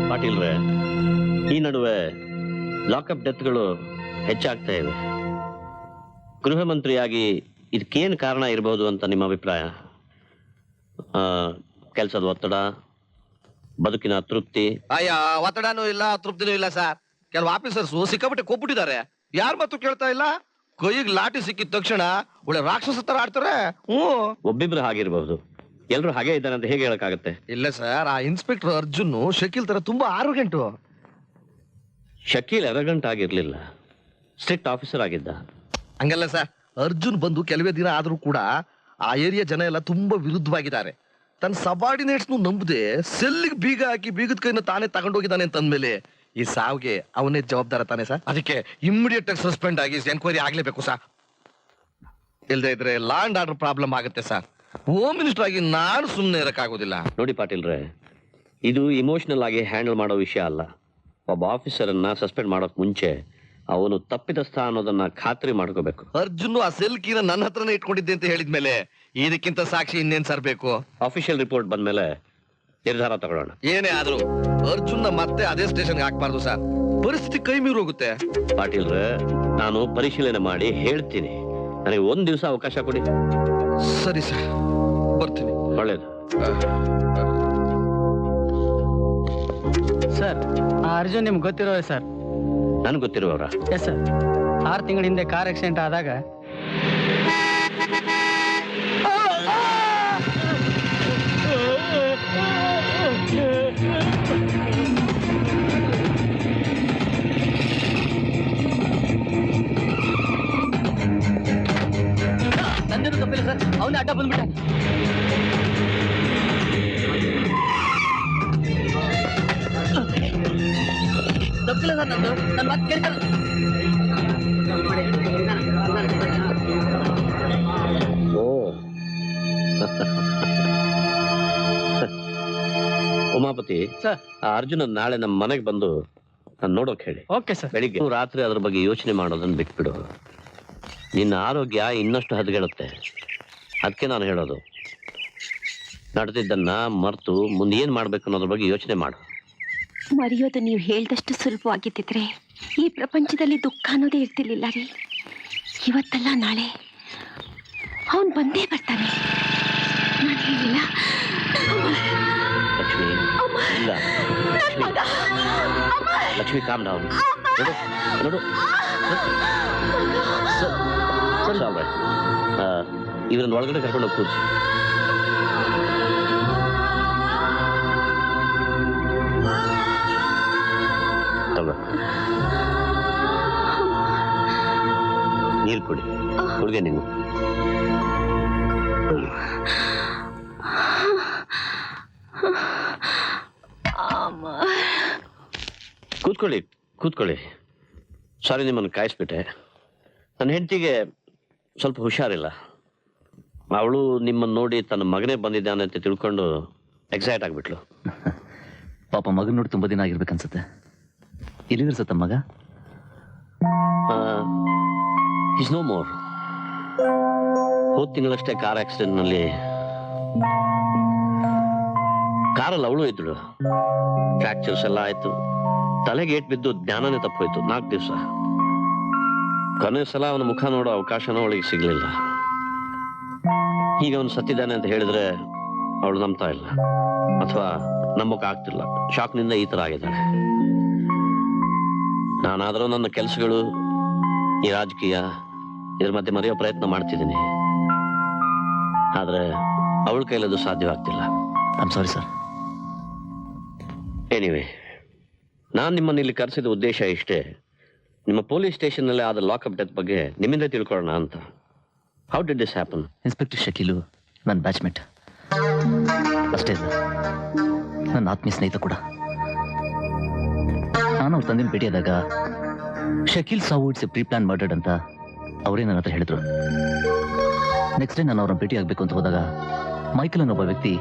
ಪಾಟೀಲ್ರೆ, ಈ ನಡುವೆ ಲಾಕಪ್ ಡೆತ್ಗಳು ಹೆಚ್ಚಾಗ್ತಾ ಇವೆ. ಗೃಹ ಮಂತ್ರಿಯಾಗಿ ಇದಕ್ಕೇನು ಕಾರಣ ಇರಬಹುದು ಅಂತ ನಿಮ್ಮ ಅಭಿಪ್ರಾಯ? ಕೆಲಸದ ಒತ್ತಡ, ಬದುಕಿನ ತೃಪ್ತಿ? ಒತ್ತಡನೂ ಇಲ್ಲ, ತೃಪ್ತಿನೂ ಇಲ್ಲ ಸರ್. ಕೆಲವು ಆಫೀಸರ್ಸ್ ಸಿಕ್ಕಾಪಟ್ಟೆ ಕೊಬ್ಬಿಟ್ಟಿದ್ದಾರೆ. ಯಾರ ಮಾತು ಕೇಳ್ತಾ ಇಲ್ಲ. ಕೈಗೆ ಲಾಠಿ ಸಿಕ್ಕಿದ ತಕ್ಷಣ ಒಳ್ಳೆ ರಾಕ್ಷಸ ತರ ಆಡ್ತಾರೆ. ಒಬ್ಬಿಬ್ರು ಹಾಗಿರ್ಬಹುದು, ಎಲ್ರು ಹಾಗೆ ಇದ್ದಾರೆ ಅಂತ ಹೇಗೆ ಹೇಳಕ್ಕಾಗತ್ತೆ? ಇಲ್ಲ ಸರ್, ಆ ಇನ್ಸ್ಪೆಕ್ಟರ್ ಅರ್ಜುನ್ ಶಕೀಲ್ ತರ ತುಂಬಾ ಆರೋಗ್ಯಂಟು. ಶಕೀಲ್ ಅರಗಂಟ್ ಆಗಿರ್ಲಿಲ್ಲ, ಸ್ಟ್ರಿಕ್ಟ್ ಆಫೀಸರ್ ಆಗಿದ್ದ. ಹಂಗಲ್ಲ ಸರ್, ಅರ್ಜುನ್ ಬಂದು ಕೆಲವೇ ದಿನ ಆದ್ರೂ ಕೂಡ ಆ ಏರಿಯಾ ಜನ ಎಲ್ಲ ತುಂಬಾ ವಿರುದ್ಧವಾಗಿದ್ದಾರೆ. ತನ್ನ ಸಬಾರ್ಡಿನೇಟ್ಸ್ ನಂಬದೆ ಸೆಲ್ಲಿಗೆ ಬೀಗ ಹಾಕಿ ಬೀಗದ ಕೈನ ತಾನೇ ತಗೊಂಡೋಗಿದ್ದಾನೆ ಅಂತಂದ್ಮೇಲೆ ಈ ಸಾವಿಗೆ ಅವನೇ ಜವಾಬ್ದಾರ ತಾನೆ ಸರ್. ಅದಕ್ಕೆ ಇಮ್ಮಿಡಿಯೇಟ್ ಆಗಿ ಸಸ್ಪೆಂಡ್ ಆಗಿ ಎನ್ಕ್ವೈರಿ ಆಗ್ಲೇಬೇಕು ಸರ್. ಇಲ್ಲದೆ ಇದ್ರೆ ಲಾ ಅಂಡ್ ಆರ್ಡರ್ ಪ್ರಾಬ್ಲಮ್ ಆಗುತ್ತೆ ಸರ್. ಹೋಮ್ ಮಿನಿಸ್ಟರ್ ಆಗಿ ನಾನು ಸುಮ್ಮನೆ ಇರಕ್ಕಾಗೋದಿಲ್ಲ. ನೋಡಿ ಪಾಟೀಲ್ರೆ, ಇದು ಇಮೋಷನಲ್ ಆಗಿ ಹ್ಯಾಂಡಲ್ ಮಾಡೋ ವಿಷಯ ಅಲ್ಲ. ಒಬ್ಬ ಆಫೀಸರ್ ಅನ್ನ ಸಸ್ಪೆಂಡ್ ಮಾಡೋಕ್ ಮುಂಚೆ ಅವನು ತಪ್ಪಿತಸ್ಥ ಅನ್ನೋದನ್ನ ಖಾತ್ರಿ ಮಾಡ್ಕೋಬೇಕು. ಅರ್ಜುನ್ ಆ ಸೆಲ್ ಕೀನ ನನ್ನ ಹತ್ರನೇ ಇಟ್ಕೊಂಡಿದ್ದೆ ಅಂತ ಹೇಳಿದ್ಮೇಲೆ ಇದಕ್ಕಿಂತ ಸಾಕ್ಷಿ ಇನ್ನೇನ್ ಸರ್ ಬೇಕು? ಅಫಿಷಿಯಲ್ ರಿಪೋರ್ಟ್ ಬಂದ್ಮೇಲೆ ನಿರ್ಧಾರ ತಗೊಳ್ಳೋಣ. ಏನೇ ಆದ್ರೂ ಅರ್ಜುನ್ ಮತ್ತೆ ಅದೇ ಸ್ಟೇಷನ್ಗೆ ಹಾಕ್ಬಾರ್ದು ಸರ್. ಪರಿಸ್ಥಿತಿ ಕೈ ಮೀರಿ ಹೋಗುತ್ತೆ. ಪಾಟೀಲ್ರೆ, ನಾನು ಪರಿಶೀಲನೆ ಮಾಡಿ ಹೇಳ್ತೀನಿ. ನನಗೆ ಒಂದ್ ದಿವಸ ಅವಕಾಶ ಕೊಡಿ. ಸರಿ ಸರ್, ಬರ್ತೀನಿ. ಒಳ್ಳೇದು. ಸರ್, ಆ ಅರ್ಜುನ್ ನಿಮ್ಗೆ ಗೊತ್ತಿರೋ ಸರ್? ನನ್ಗೆ ಗೊತ್ತಿರುವವರ? Yes sir. 6 ತಿಂಗಳ ಹಿಂದೆ ಕಾರ್ ಆಕ್ಸಿಡೆಂಟ್ ಆದಾಗ ನಂದೇನು ತಪ್ಪಿಲ್ಲ ಸರ್, ಅವನೇ ಅಡ್ಡ ಬಂದ್ಬಿಟ್ಟ. ತಪ್ಪಿಲ್ಲ ಸರ್, ನಂದು ನನ್ನ ಮಾತು ಕೇಳ್ತಾರೆ. ಉಮಾಪತಿ ಸರ್, ಆ ಅರ್ಜುನ ನಾಳೆ ನಮ್ಮ ಮನೆಗೆ ಬಂದು ನಾನು ನೋಡೋಕೆ ಹೇಳಿ. Okay sir. ಬೆಳಿಗ್ಗೆ ರಾತ್ರಿ ಅದ್ರ ಬಗ್ಗೆ ಯೋಚನೆ ಮಾಡೋದನ್ನ ಬಿಟ್ಬಿಡು. ನಿನ್ನ ಆರೋಗ್ಯ ಇನ್ನಷ್ಟು ಹದಗೆಡುತ್ತೆ. ಅದಕ್ಕೆ ನಾನು ಹೇಳೋದು, ನಡೆದಿದ್ದನ್ನ ಮರೆತು ಮುಂದೆ ಏನ್ ಮಾಡ್ಬೇಕು ಅನ್ನೋದ್ರ ಬಗ್ಗೆ ಯೋಚನೆ ಮಾಡು. ಮರೆಯೋದು ನೀವು ಹೇಳ್ದಷ್ಟು ಸುಲಭವಾಗಿದ್ದಿದ್ರೆ ಈ ಪ್ರಪಂಚದಲ್ಲಿ ದುಃಖ ಅನ್ನೋದೇ ಇರ್ತಿರ್ಲಿಲ್ಲ ರೀ. ಇವತ್ತಲ್ಲ ನಾಳೆ ಅವನು ಬಂದೇ ಬರ್ತಾನೆ. ನಾನು ಹೇಳಿಲ್ಲ ಲಕ್ಷ್ಮಿ? ಇಲ್ಲ ಲಕ್ಷ್ಮಿ, ಕಾಮ್ ಡೌನ್. ನೋಡು ಇವ್ರನ್ನ ಒಳಗಡೆ ಕರ್ಕೊಂಡು ಹೋಗಿ ಕೂರ್ಸಿ. ನೀರು ಕೊಡಿ ಹುಡುಗ. ನೀವು ಕೂತ್ಕೊಳ್ಳಿ ಕೂತ್ಕೊಳ್ಳಿ. ಸಾರಿ, ನಿಮ್ಮನ್ನು ಕಾಯಿಸ್ಬಿಟ್ಟೆ. ನನ್ನ ಹೆಂಡತಿಗೆ ಸ್ವಲ್ಪ ಹುಷಾರಿಲ್ಲ. ಅವಳು ನಿಮ್ಮನ್ನು ನೋಡಿ ತನ್ನ ಮಗನೇ ಬಂದಿದ್ದಾನೆ ಅಂತ ತಿಳ್ಕೊಂಡು ಎಕ್ಸೈಟ್ ಆಗಿಬಿಟ್ಲು. ಪಾಪ ಮಗನ ನೋಡಿ ತುಂಬಾ ದಿನ ಆಗಿರ್ಬೇಕನ್ಸುತ್ತೆ. ಎಲ್ಲಿರ್ಸತ್ತ ಮಗ? Is no more. ಹೋದ ತಿಂಗಳಷ್ಟೇ ಕಾರ್ ಆಕ್ಸಿಡೆಂಟ್ನಲ್ಲಿ ಕಾರಲ್ಲಿ ಅವಳು ಇದ್ಳು. ಫ್ರಾಕ್ಚರ್ಸ್ ಎಲ್ಲ ಆಯ್ತು. ತಲೆಗೆ ಏಟ್ ಬಿದ್ದು ಜ್ಞಾನನೇ ತಪ್ಪೋಯ್ತು. 4 ದಿವಸ. ಕೊನೆ ಸಲ ಅವನ ಮುಖ ನೋಡೋ ಅವಕಾಶನೂ ಅವಳಿಗೆ ಸಿಗ್ಲಿಲ್ಲ. ಈಗ ಅವನು ಸತ್ತಿದ್ದಾನೆ ಅಂತ ಹೇಳಿದ್ರೆ ಅವಳು ನಂಬ್ತಾ ಇಲ್ಲ, ಅಥವಾ ನಂಬಕ್ ಆಗ್ತಿಲ್ಲ. ಶಾಕ್ನಿಂದ ಈ ತರ ಆಗಿದ್ದಾಳೆ. ನಾನಾದರೂ ನನ್ನ ಕೆಲಸಗಳು, ಈ ರಾಜಕೀಯ, ಇದ್ರ ಮಧ್ಯೆ ಮರೆಯೋ ಪ್ರಯತ್ನ ಮಾಡ್ತಿದ್ದೀನಿ. ಆದ್ರೆ ಅವಳ ಕೈಲದು ಸಾಧ್ಯವಾಗ್ತಿಲ್ಲ. I'm sorry sir. ಎನಿವೆ, ನಾನು ನಿಮ್ಮನ್ನು ಇಲ್ಲಿ ಕರೆಸಿದ ಉದ್ದೇಶ ಇಷ್ಟೇ. ನಿಮ್ಮ ಪೊಲೀಸ್ ಸ್ಟೇಷನ್ನಲ್ಲಿ ಆದ ಲಾಕಪ್ ಡೆತ್ ಬಗ್ಗೆ ನಿಮ್ಮಿಂದ ತಿಳ್ಕೊಳ್ಳೋಣ ಅಂತ. How did this happen? Inspector Shakeel ನನ್ನ ಬ್ಯಾಚ್ಮೇಟ್ ಅಷ್ಟೇ ಅಲ್ಲ, ನನ್ನ ಆತ್ಮೀಯ ಸ್ನೇಹಿತ ಕೂಡ. ನಾನು ಅವ್ರ ತಂದಿನ ಭೇಟಿಯಾದಾಗ ಶಕೀಲ್ ಸಾವು it's a pre plan murdered ಅಂತ ಅವರೇ ನನ್ನ ಹತ್ರ ಹೇಳಿದ್ರು. ನೆಕ್ಸ್ಟ್ ಡೇ ನಾನು ಅವ್ರನ್ನ ಭೇಟಿ ಆಗಬೇಕು ಅಂತ ಹೋದಾಗ ಮೈಕಲ್ ಅನ್ನೋ ಒಬ್ಬ ವ್ಯಕ್ತಿ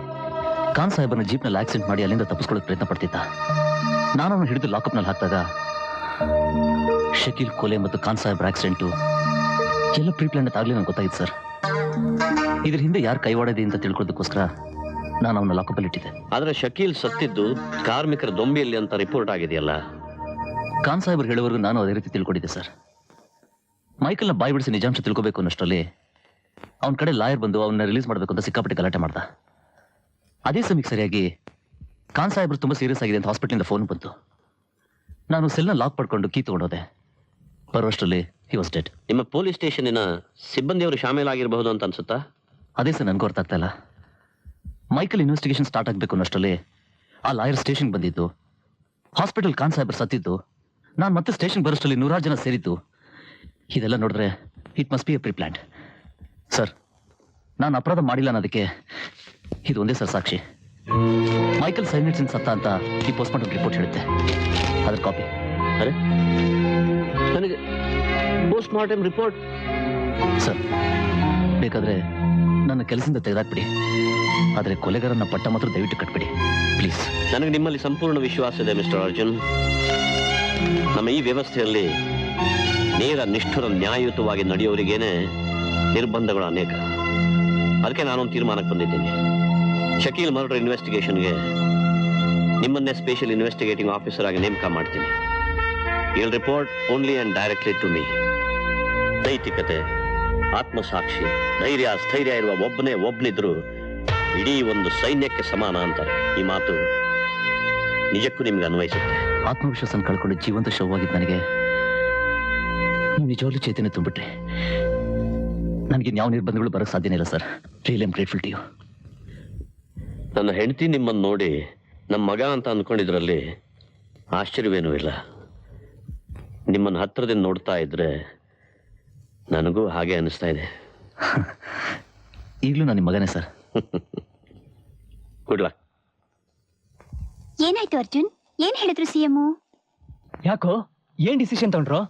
ಖಾನ್ ಸಾಹೇಬನ ಜೀಪ್ನಲ್ಲಿ ಆಕ್ಸಿಡೆಂಟ್ ಮಾಡಿ ಅಲ್ಲಿಂದ ತಪ್ಪಿಸ್ಕೊಳ್ಳೋಕೆ ಪ್ರಯತ್ನ ಪಡ್ತಿದ್ದ. ನಾನು ಅವನು ಹಿಡಿದು ಲಾಕಪ್ನಲ್ಲಿ ಹಾಕಿದಾಗ ಶಕೀಲ್ ಕೊಲೆ ಮತ್ತು ಖಾನ್ ಸಾಹೇಬ್ರ ಆಕ್ಸಿಡೆಂಟು ಎಲ್ಲ ಪ್ರೀ ಪ್ಲಾನ್ ಆಗಲಿ ನನಗೆ ಗೊತ್ತಾಗಿತ್ತು ಸರ್. ಇದ್ರ ಹಿಂದೆ ಯಾರು ಕೈವಾಡದೆ ಅಂತ ತಿಳ್ಕೊಳ್ಳೋದಕ್ಕೋಸ್ಕರ ನಾನು ಅವನ ಲಾಕಪ್ಪಲ್ಲಿ ಇಟ್ಟಿದ್ದೆ. ಆದ್ರೆ ಶಕೀಲ್ ಸತ್ತಿದ್ದು ಕಾರ್ಮಿಕರ ದೊಂಬಿಯಲ್ಲಿ ಅಂತ ರಿಪೋರ್ಟ್ ಆಗಿದೆಯಲ್ಲ. ಖಾನ್ ಸಾಹೇಬ್ರು ಹೇಳುವವರೆಗೂ ನಾನು ಅದೇ ರೀತಿ ತಿಳ್ಕೊಂಡಿದ್ದೆ ಸರ್. ಮೈಕಲ್ನ ಬಾಯಿ ಬಿಡಿಸಿ ನಿಜಾಂಶ ತಿಳ್ಕೋಬೇಕು ಅನ್ನೋಷ್ಟರಲ್ಲಿ ಅವನ ಕಡೆ ಲಾಯರ್ ಬಂದು ಅವನ್ನ ರಿಲೀಸ್ ಮಾಡಬೇಕು ಅಂತ ಸಿಕ್ಕಾಪಟ್ಟೆ ಗಲಾಟೆ ಮಾಡ್ದ. ಅದೇ ಸಮಯಕ್ಕೆ ಸರಿಯಾಗಿ ಖಾನ್ ಸಾಹೇಬ್ರು ತುಂಬಾ ಸೀರಿಯಸ್ ಆಗಿದೆ ಅಂತ ಹಾಸ್ಪಿಟಲಿಂದ ಫೋನ್ ಬಂತು. ನಾನು ಸೆಲ್ನ ಲಾಕ್ ಪಡ್ಕೊಂಡು ಕೀ ತಗೊಂಡೋದೆ. ಬರುವಷ್ಟರಲ್ಲಿ ಹಿ ವಾಸ್ ಡೆಡ್. ನಿಮ್ಮ ಪೊಲೀಸ್ ಸ್ಟೇಷನಿನ ಸಿಬ್ಬಂದಿಯವರು ಶಾಮೀಲಾಗಿರಬಹುದು ಅಂತ ಅನ್ಸುತ್ತಾ? ಅದೇ ಸರ್ ನನಗೂ ಅರ್ಥ ಆಗ್ತಾ ಇಲ್ಲ. ಮೈಕಲ್ ಇನ್ವೆಸ್ಟಿಗೇಷನ್ ಸ್ಟಾರ್ಟ್ ಆಗಬೇಕು ಅನ್ನೋಷ್ಟರಲ್ಲಿ ಆ ಲಾಯರ್ ಸ್ಟೇಷನ್ ಬಂದಿದ್ದು, ಹಾಸ್ಪಿಟಲ್ ಖಾನ್ ಸಾಹೇಬ್ರು ಸತ್ತಿದ್ದು, ನಾನು ಮತ್ತೆ ಸ್ಟೇಷನ್ ಬರೋಷ್ಟರಲ್ಲಿ 100 ಜನ ಸೇರಿದ್ದು. ಇದೆಲ್ಲ ನೋಡಿದ್ರೆ it must be a preplanned. Sir, ನಾನು ಅಪರಾಧ ಮಾಡಿಲ್ಲ ಅನ್ನೋದಕ್ಕೆ ಇದು ಒಂದೇ ಸರ್ ಸಾಕ್ಷಿ. ಮೈಕಲ್ ಸೈನೆಟ್ಸಿನ್ ಸತ್ತ ಅಂತ ಈ ಪೋಸ್ಟ್ಮಾರ್ಟಮ್ ರಿಪೋರ್ಟ್ ಹೇಳುತ್ತೆ. ಅದ್ರ ಕಾಪಿ. ಅರೆ, ನನಗೆ ಪೋಸ್ಟ್ ಮಾರ್ಟಮ್ ರಿಪೋರ್ಟ್. ಸರ್, ಬೇಕಾದ್ರೆ ನನ್ನ ಕೆಲಸದಿಂದ ತೆಗೆದಾಕ್ಬಿಡಿ, ಆದರೆ ಕೊಲೆಗಾರನ ಪಟ್ಟ ಮಾತ್ರ ದಯವಿಟ್ಟು ಕಟ್ಬಿಡಿ ಪ್ಲೀಸ್. ನನಗೆ ನಿಮ್ಮಲ್ಲಿ ಸಂಪೂರ್ಣ ವಿಶ್ವಾಸ ಇದೆ ಮಿಸ್ಟರ್ ಅರ್ಜುನ್. ನಮ್ಮ ಈ ವ್ಯವಸ್ಥೆಯಲ್ಲಿ ನೇರ ನಿಷ್ಠುರ ನ್ಯಾಯಯುತವಾಗಿ ನಡೆಯೋರಿಗೇನೆ ನಿರ್ಬಂಧಗಳು ಅನೇಕ. ಅದಕ್ಕೆ ನಾನೊಂದು ತೀರ್ಮಾನಕ್ಕೆ ಬಂದಿದ್ದೀನಿ. ಶಕೀಲ್ ಮರ್ಡರ್ ಇನ್ವೆಸ್ಟಿಗೇಷನ್ಗೆ ನಿಮ್ಮನ್ನೇ ಸ್ಪೆಷಲ್ ಇನ್ವೆಸ್ಟಿಗೇಟಿಂಗ್ ಆಫೀಸರ್ ಆಗಿ ನೇಮಕ ಮಾಡ್ತೀನಿ. Will report only and directly to me. ನೈತಿಕತೆ, ಆತ್ಮಸಾಕ್ಷಿ, ಧೈರ್ಯ, ಸ್ಥೈರ್ಯ ಇರುವ ಒಬ್ಬನಿದ್ರು ಇಡೀ ಒಂದು ಸೈನ್ಯಕ್ಕೆ ಸಮಾನ ಅಂತಾರೆ. ಈ ಮಾತು ನಿಜಕ್ಕೂ ನಿಮ್ಗೆ ಅನ್ವಯಿಸುತ್ತೆ. ಆತ್ಮವಿಶ್ವಾಸ ಕಳ್ಕೊಂಡು ಜೀವಂತ ಶವವಾಗಿದ್ದು ನನಗೆ ನೀವು ನಿಜವಾಗ್ಲೂ ಚೈತನ್ಯ ತುಂಬಿಟ್ರೆ ನನಗೆ ಯಾವ ನಿರ್ಬಂಧಗಳು ಬರೋಕ್ಕೆ ಸಾಧ್ಯನೇ ಇಲ್ಲ sir. Really I am grateful to you. ನನ್ನ ಹೆಂಡತಿ ನಿಮ್ಮನ್ನು ನೋಡಿ ನಮ್ಮ ಮಗ ಅಂತ ಅಂದ್ಕೊಂಡಿದ್ರಲ್ಲಿ ಆಶ್ಚರ್ಯವೇನೂ ಇಲ್ಲ. ನಿಮ್ಮನ್ನು ಹತ್ರದಿಂದ ನೋಡ್ತಾ ಇದ್ರೆ ನನಗೂ ಹಾಗೆ ಅನಿಸ್ತಾ ಇದೆ. ಈಗಲೂ ನಾನು ನಿಮ್ಮ ಮಗನೇ ಸರ್. Good luck. ಏನಾಯ್ತು ಅರ್ಜುನ್? ಏನ್ ಹೇಳಿದ್ರು ಸಿಎಂ? ಯಾಕೋ, ಏನ್ ಡಿಸಿಷನ್ ತಗೊಂಡ್ರು?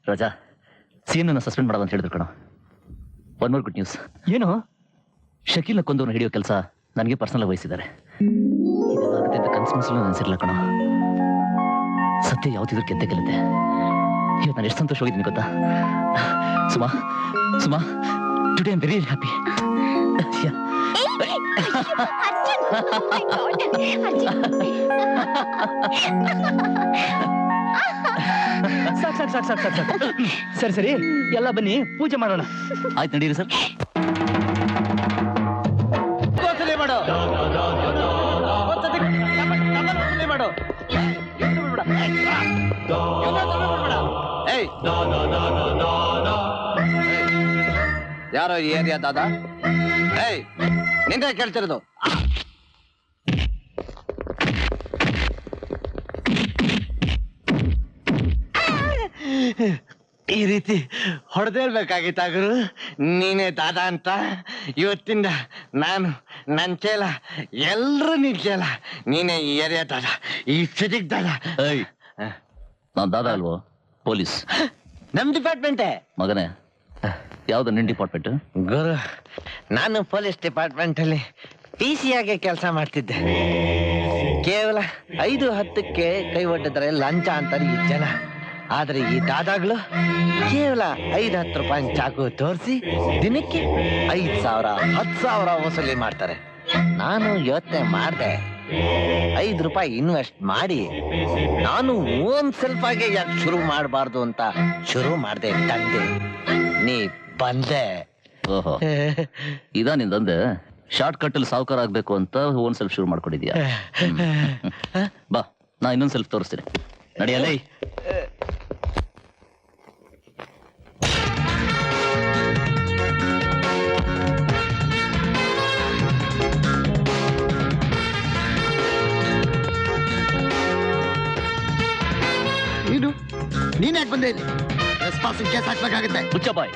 ರಾಜಾ, ಸಿಎಂ ನನ್ನ ಸಸ್ಪೆಂಡ್ ಮಾಡೋದು ಅಂತ ಹೇಳಿದ್ರು ಕಣೋ. One more good news. ಏನು? ಶಕೀಲ್ನ ಕೊಂದವನು ಹಿಡಿಯೋ ಕೆಲಸ ನನಗೆ ಪರ್ಸನಲ್ ವಹಿಸಿದ್ದಾರೆ. ಇದೆಲ್ಲಾಗುತ್ತೆ ಅಂತ ಕನ್ಸು ಅನ್ಸಿರ್ಲಿಲ್ಲ ಕಣೋ. ಸತ್ಯ ಯಾವತ್ತಿದ್ರು ಗೆದ್ದೆ ಗೆಲ್ಲುತ್ತೆ. ಇವತ್ತು ನಾನು ಎಷ್ಟು ಸಂತೋಷವಾಗಿದ್ದೀನಿ ಗೊತ್ತಾ Suma. Suma, today I am very happy. ಸಾಕು. ಸರಿ, ಎಲ್ಲ ಬನ್ನಿ ಪೂಜೆ ಮಾಡೋಣ. ಆಯ್ತು, ನಡೀರಿ ಸರ್. ಯಾರೋ ಈ ಏರಿಯಾ ದಾದಾ? ಏಯ್, ನಿಂಗೆ ಕೇಳ್ತಿರೋದು? ಈ ರೀತಿ ಹೊಡೆದೇಳ್ಬೇಕಾಗಿತ್ತ ಗುರು? ನೀನೇ ದಾದ ಅಂತ ಇವತ್ತಿಂದ ನಾನು ನನ್ನ ಚೇಲ ಎಲ್ರೂ ನಿನ್ ಚೇಲ. ನೀನೇ ಈ ಏರಿಯಾ ದಾದ, ಈ ಸಿಟಿಗ್ ದಾದ. ನಾನು ದಾದಾ ಅಲ್ವೋ? ಪೊಲೀಸ್. ನಮ್ ಡಿಪಾರ್ಟ್ಮೆಂಟೇ ಮಗನೇ. ಯಾವ್ದು ನಿನ್ ಡಿಪಾರ್ಟ್ಮೆಂಟ್? ಗುರು, ನಾನು ಪೊಲೀಸ್ ಡಿಪಾರ್ಟ್ಮೆಂಟ್ ಅಲ್ಲಿ PC ಆಗಿ ಕೆಲಸ ಮಾಡ್ತಿದ್ದೆ. ಕೇವಲ 5-10ಕ್ಕೆ ಕೈ ಒಡ್ಡಿದ್ರೆ ಲಂಚ ಅಂತಾರೆ ಈ ಜನ. ಆದ್ರೆ ಈ ದಾದಾಗಳು ಕೇವಲ 5-10 ರೂಪಾಯಿ ಚಾಕು ತೋರಿಸಿ ದಿನಕ್ಕೆ 5,000 10,000 ವಸೂಲಿ ಮಾಡ್ತಾರೆ. ನಾನು ಯೋಚನೆ ಮಾಡಿದೆ, 5 ರೂಪಾಯಿ ಇನ್ವೆಸ್ಟ್ ಮಾಡಿ ನಾನು ಓನ್ ಸೆಲ್ಫ್ ಆಗಿ ಯಾಕೆ ಶುರು ಮಾಡಬಾರ್ದು ಅಂತ ಶುರು ಮಾಡಿದೆ. ತಂದೆ ನೀ ಬಂದೆ. ಓಹೋ, ಇದಾ ನಿಂದಂದೆ? ಶಾರ್ಟ್ ಕಟ್ ಅಲ್ಲಿ ಸಾವುಕಾರ ಆಗ್ಬೇಕು ಅಂತ ಓನ್ ಸೆಲ್ಫ್ ಶುರು ಮಾಡ್ಕೊಂಡಿದ್ಯಾ? ಬಾ, ನಾ ಇನ್ನೊಂದ್ ಸೆಲ್ಫ್ ತೋರಿಸ್ತೀನಿ. ನಡಿಯಲ್ಲ. ನೀನ್ ಯಾಕೆ ಬಂದೆ ಇಲ್ಲಿ? ರೆಸ್ಪಾನ್ಸಿಂಗ್ ಕೇಸ್ ಹಾಕ್ಬೇಕಾಗುತ್ತೆ. ಹುಚ್ಚಬಾಯ್,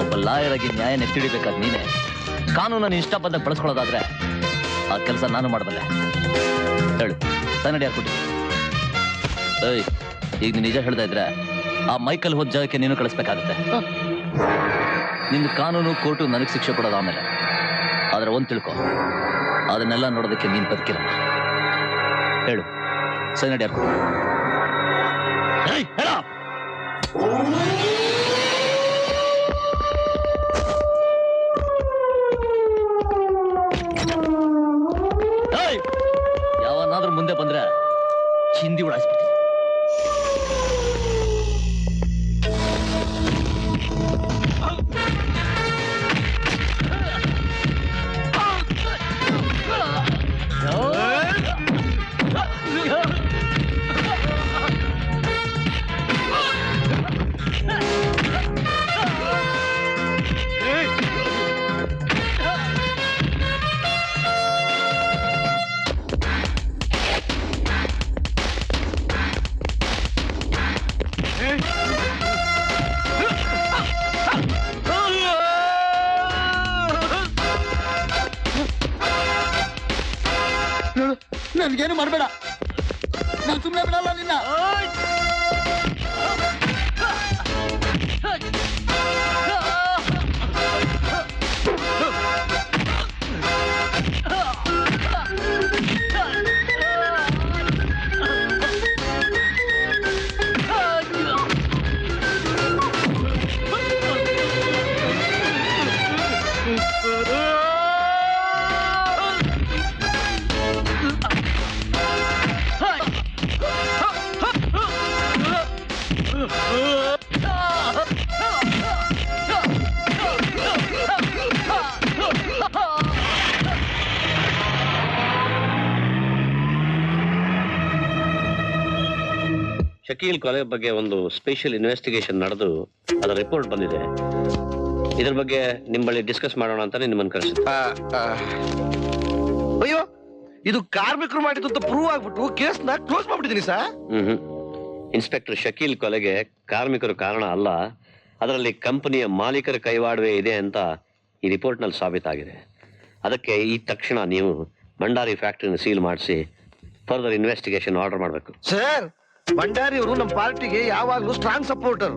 ಒಬ್ಬ ಲಾಯರ್ ಆಗಿ ನ್ಯಾಯ ನೆತ್ತಿಡಿಬೇಕಾದ್ ನೀನೆ ಕಾನೂನನ್ನು ಇಷ್ಟ ಬಂದಾಗ ಬಳಸ್ಕೊಳ್ಳೋದಾದ್ರೆ ಆ ಕೆಲಸ ನಾನು ಮಾಡಬಲ್ಲೆ. ಹೇಳು, ಸನ್ನಡಿ ಹಾಕ್ಬಿಟ್ಟು. ಏಯ್, ಈಗ ನೀನು ನಿಜ ಹೇಳ್ತಾ ಇದ್ರೆ ಆ ಮೈಕಲ್ ಹೋದ ಜಾಗಕ್ಕೆ ನೀನು ಕಳಿಸ್ಬೇಕಾಗುತ್ತೆ. ನಿನ್ನ ಕಾನೂನು ಕೋರ್ಟು ನನಗೆ ಶಿಕ್ಷೆ ಕೊಡೋದು ಆಮೇಲೆ. ಆದ್ರೆ ಒಂದ್ ತಿಳ್ಕೊ, ಅದನ್ನೆಲ್ಲ ನೋಡೋದಕ್ಕೆ ನೀನ್ ಬದುಕಿರಲ್ಲ. ಹೇಳು, ಸನ್ನಡಿ ಹಾಕ್ಬಿಟ್ಟು. ಹೇಳ. ಮುಂದೆ ಬಂದ್ರೆ ಚಿಂದಿ ಉಡಾಯಿಸ್ಬಿಡ್ತೀನಿ. ನನ್ಗೇನು ಮಾಡಬೇಡ, ನಾನು ಸುಮ್ಮನೆ ಬಿಡಲ್ಲ ನಿನ್ನ. ಶಕೀಲ್ ಕೊಲೆ ಬಗ್ಗೆ ಒಂದು ಸ್ಪೆಷಲ್ ಇನ್ವೆಸ್ಟಿಗೇಷನ್ ನಡೆದು ಅದರ ರಿಪೋರ್ಟ್ ಬಂದಿದೆ. ಇದ್ರ ಬಗ್ಗೆ ನಿಮ್ಮ ಬಳಿ ಡಿಸ್ಕಸ್ ಮಾಡೋಣ ಅಂತಾನೆ ನಿಮ್ಮನ್ನು ಕರೆಸಿದ್ದೆ. ಅಯ್ಯೋ, ಇದು ಕಾರ್ಮಿಕರು ಮಾಡಿದ್ದು ಅಂತ ಪ್ರೂವ್ ಆಗ್ಬಿಟ್ಟು ಕೇಸ್ನ ಕ್ಲೋಸ್ ಮಾಡ್ಬಿಟ್ಟಿದೀನಿ ಸರ್. ಇನ್ಸ್ಪೆಕ್ಟರ್ ಶಕೀಲ್ ಕೊಲೆಗೆ ಕಾರ್ಮಿಕರು ಕಾರಣ ಅಲ್ಲ, ಅದರಲ್ಲಿ ಕಂಪನಿಯ ಮಾಲೀಕರ ಕೈವಾಡವೇ ಇದೆ ಅಂತ ಈ ರಿಪೋರ್ಟ್ ನಲ್ಲಿ ಸಾಬೀತಾಗಿದೆ. ಅದಕ್ಕೆ ಈ ತಕ್ಷಣ ನೀವು ಭಂಡಾರಿ ಫ್ಯಾಕ್ಟರಿನ ಸೀಲ್ ಮಾಡಿಸಿ ಫರ್ದರ್ ಇನ್ವೆಸ್ಟಿಗೇಷನ್ ಆರ್ಡರ್ ಮಾಡಬೇಕು. ಸರ್, ಭಂಡಾರಿ ಅವರು ನಮ್ಮ ಪಾರ್ಟಿಗೆ ಯಾವಾಗ್ಲೂ ಸ್ಟ್ರಾಂಗ್ ಸಪೋರ್ಟರ್.